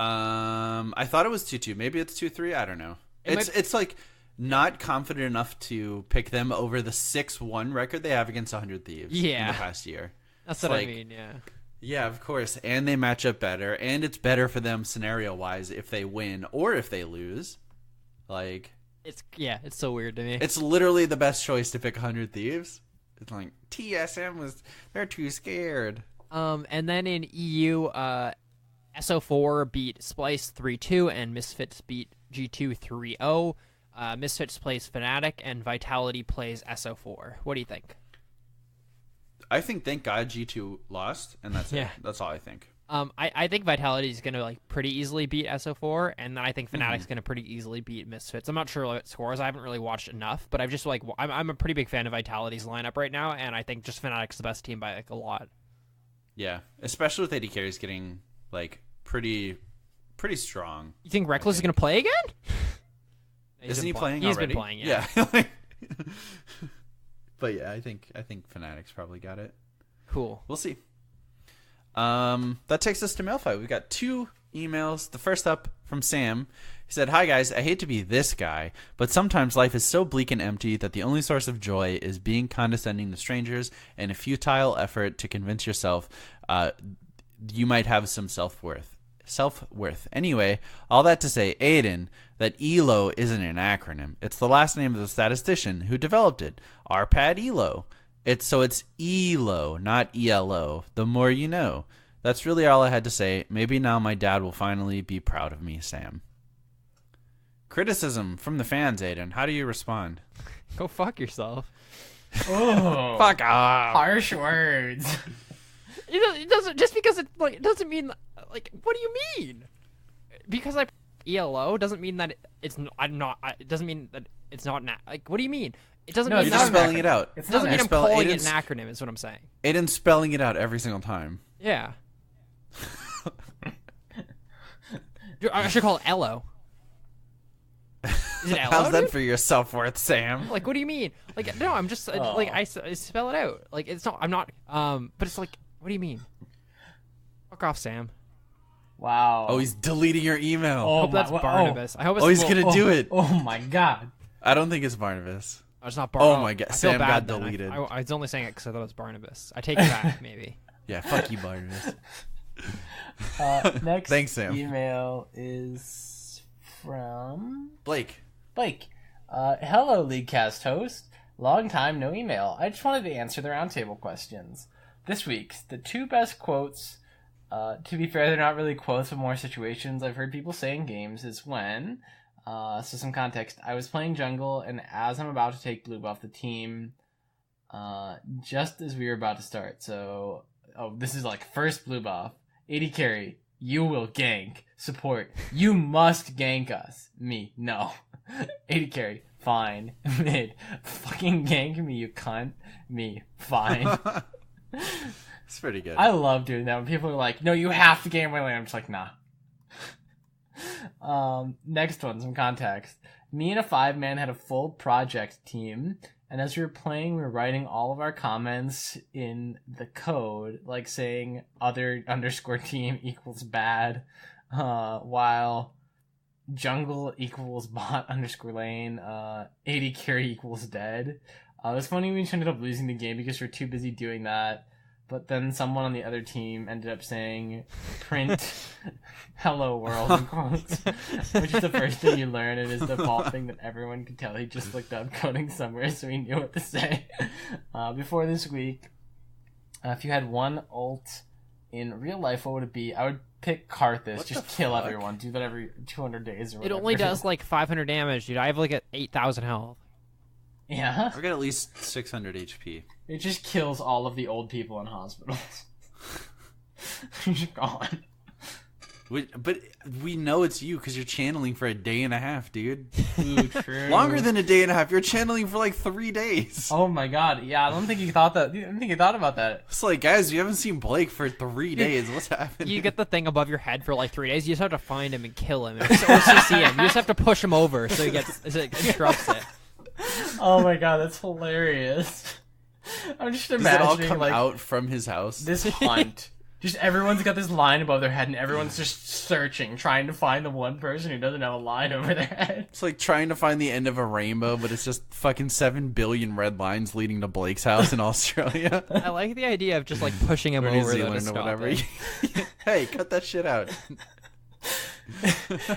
I thought it was 2-2. Maybe it's 2-3. I don't know. It's like not confident enough to pick them over the 6-1 record they have against 100 Thieves in the past year. That's what I mean. Yeah. Yeah, of course. And they match up better, and it's better for them scenario wise if they win or if they lose. Like it's so weird to me. It's literally the best choice to pick 100 Thieves. It's like TSM they're too scared. And then in EU, SO4 beat Splice 3-2, and Misfits beat G2 3-0. Misfits plays Fnatic, and Vitality plays SO4. What do you think? I think thank God G2 lost, and that's it. That's all I think. I think Vitality is gonna pretty easily beat SO4, and then I think Fnatic's gonna pretty easily beat Misfits. I'm not sure what scores. I haven't really watched enough, but I've just I'm a pretty big fan of Vitality's lineup right now, and I think just Fnatic's the best team by like a lot. Yeah, especially with AD carries getting like pretty strong. You think Reckless is gonna play again? Isn't he playing He's already? been playing, yeah. But yeah, I think Fnatic's probably got it. Cool. We'll see. That takes us to mail fight. We've got 2 emails. The first up from Sam. He said, "Hi guys, I hate to be this guy, but sometimes life is so bleak and empty that the only source of joy is being condescending to strangers and a futile effort to convince yourself you might have some self-worth. Anyway, all that to say, Aiden, that ELO isn't an acronym. It's the last name of the statistician who developed it, Arpad ELO. It's ELO, not ELO. The more you know. That's really all I had to say. Maybe now my dad will finally be proud of me, Sam." Criticism from the fans, Aiden. How do you respond? Go fuck yourself. Oh, Fuck off. harsh words. It doesn't just because it doesn't mean like what do you mean? Because I ELO doesn't mean that it doesn't mean that it's not like what do you mean? It doesn't mean You're just spelling it out. It doesn't mean I'm calling it an acronym is what I'm saying. Aiden's spelling it out every single time. Yeah. I should call it ELO. Is it ELO? How's that for your self-worth, Sam? Like, what do you mean? Like, no, I'm just like I spell it out. Like, it's not. I'm not. But it's like, what do you mean? Fuck off, Sam. Wow. Oh, he's deleting your email. I hope that's Barnabas. I hope it's. He's gonna do it. Oh my God. I don't think it's Barnabas. Oh, it's not Barnabas. Oh my God, I feel Sam bad got then. deleted. I was only saying it because I thought it was Barnabas. I take it back, maybe. Yeah, fuck you, Barnabas. Next Thanks, Sam. email is from Blake. Hello, Leaguecast host. Long time no email. I just wanted to answer the roundtable questions. This week's the 2 best quotes. To be fair, they're not really quotes, but more situations I've heard people say in games is when. So some context. I was playing jungle, and as I'm about to take blue off the team, just as we were about to start. So, this is like first blue buff. AD carry, you will gank. Support, you must gank us. Me, no. AD carry, fine. Mid, fucking gank me, you cunt. Me, fine. It's pretty good. I love doing that when people are like, no, you have to gank my lane. I'm just like, nah. Next one, some context. Me and a 5-man had a full project team, and as we were playing, we were writing all of our comments in the code, like saying other _ team equals bad, while jungle equals bot _ lane, AD carry equals dead. It was funny when we ended up losing the game because we were too busy doing that. But then someone on the other team ended up saying, print hello world in quotes, which is the first thing you learn. It is the default thing that everyone could tell. He just looked up coding somewhere so he knew what to say. Before this week, if you had one ult in real life, what would it be? I would pick Karthus. Just kill everyone. Do that every 200 days or It whatever. only does like 500 damage, dude. I have like 8,000 health. Yeah. I got at least 600 HP. It just kills all of the old people in hospitals. He's gone. But we know it's you because you're channeling for a day and a half, dude. Ooh, true. Longer than a day and a half. You're channeling for like 3 days. Oh my god. Yeah, I don't think you thought that. I don't think you thought about that. It's like, guys, you haven't seen Blake for 3 days. What's happening? You get the thing above your head for like 3 days. You just have to find him and kill him, or CC him. You just have to push him over so he disrupts it. Oh my god, that's hilarious. I'm just Does it all imagining come like out from his house? this hunt. Just everyone's got this line above their head and everyone's just searching, trying to find the one person who doesn't have a line over their head. It's like trying to find the end of a rainbow, but it's just fucking 7 billion red lines leading to Blake's house in Australia. I like the idea of just like pushing him Or New over though, to Zealand or stop whatever. it. Hey, cut that shit out.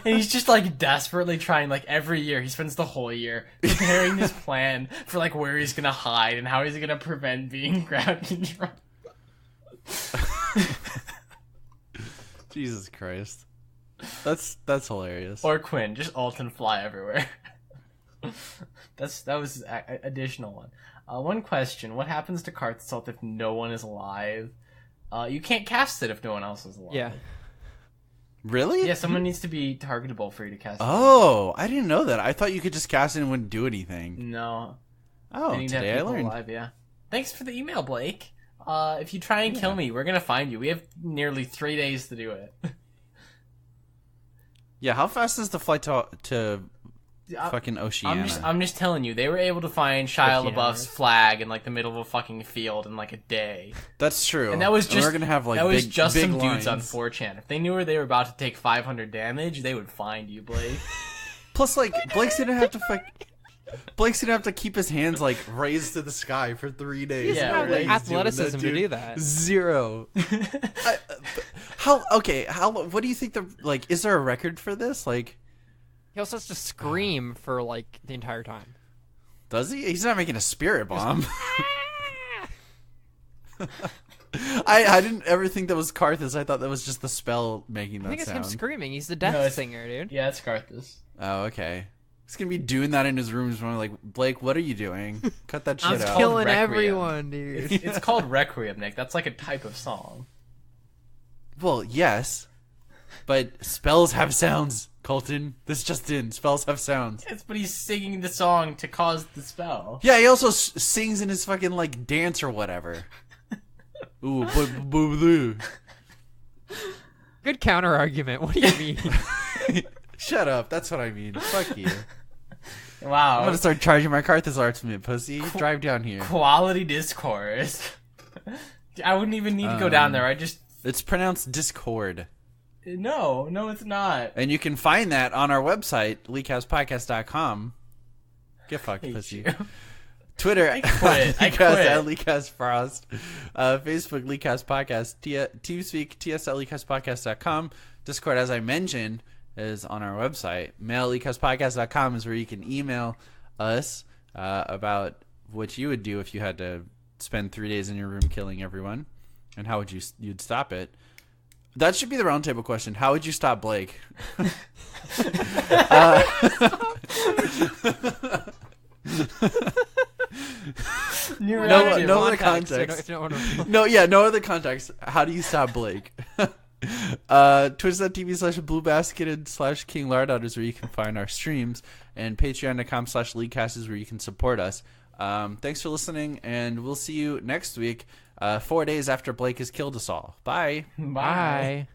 And he's just like desperately trying, like every year, he spends the whole year preparing this plan for like where he's gonna hide and how he's gonna prevent being ground control. Jesus Christ. That's hilarious. Or Quinn, just ult and fly everywhere. That was an additional one. One question: what happens to Karth's ult if no one is alive? You can't cast it if no one else is alive. Yeah. Really? Yeah, someone needs to be targetable for you to cast it. Oh, I didn't know that. I thought you could just cast it and wouldn't do anything. No. Oh, They need to have today I people learned. alive, yeah. Thanks for the email, Blake. If you try and kill me, we're gonna find you. We have nearly 3 days to do it. Yeah, how fast is the flight to fucking Oceania? I'm just telling you, they were able to find Shia 15 LaBeouf's hours. flag in like the middle of a fucking field in like a day. That's true. And that was just we're gonna have like that was big, just big some lines. dudes on 4chan. If they knew they were about to take 500 damage, they would find you, Blake. Plus, like Blake's gonna have to keep his hands like raised to the sky for 3 days. Yeah, have the right. athleticism to do that. Zero. What do you think is there a record for this? Like, He also has to scream for like the entire time. does he? He's not making a spirit bomb. I didn't ever think that was Karthus. I thought that was just the spell making that I think it's him sound. screaming. He's the death No, it's- singer, dude. Yeah, it's Karthus. Oh, okay. He's gonna be doing that in his room. Just like, Blake, what are you doing? Cut that shit It's out. called Killing Requiem. everyone, dude. It's called Requiem, Nick. That's like a type of song. Well, yes, but spells have sounds, Colton. This just in. Spells have sounds. Yes, but he's singing the song to cause the spell. Yeah, he also sings in his fucking like dance or whatever. Ooh, boo. Good counter argument. What do you mean? Shut up. That's what I mean. Fuck you. Wow. I'm gonna start charging my Karthus ultimate, pussy. Drive down here. Quality discourse. I wouldn't even need to go down there. I just It's pronounced Discord. no, it's not. And you can find that on our website, leakhousepodcast.com. Get fucked, Hate pussy. you. Twitter, I quit. at leakhousefrost. Facebook, Leakhouse Podcast. Teamspeak, ts at leakhousepodcast.com. Discord, as I mentioned, is on our website. Mail leakhousepodcast.com is where you can email us about what you would do if you had to spend 3 days in your room killing everyone, and how would you'd stop it. That should be the roundtable question. How would you stop Blake? No other context. No other context. How do you stop Blake? Twitch.tv/bluebasket and /King Lardot is where you can find our streams, and patreon.com/leakcast is where you can support us. Thanks for listening, and we'll see you next week, 4 days after Blake has killed us all. Bye. Bye.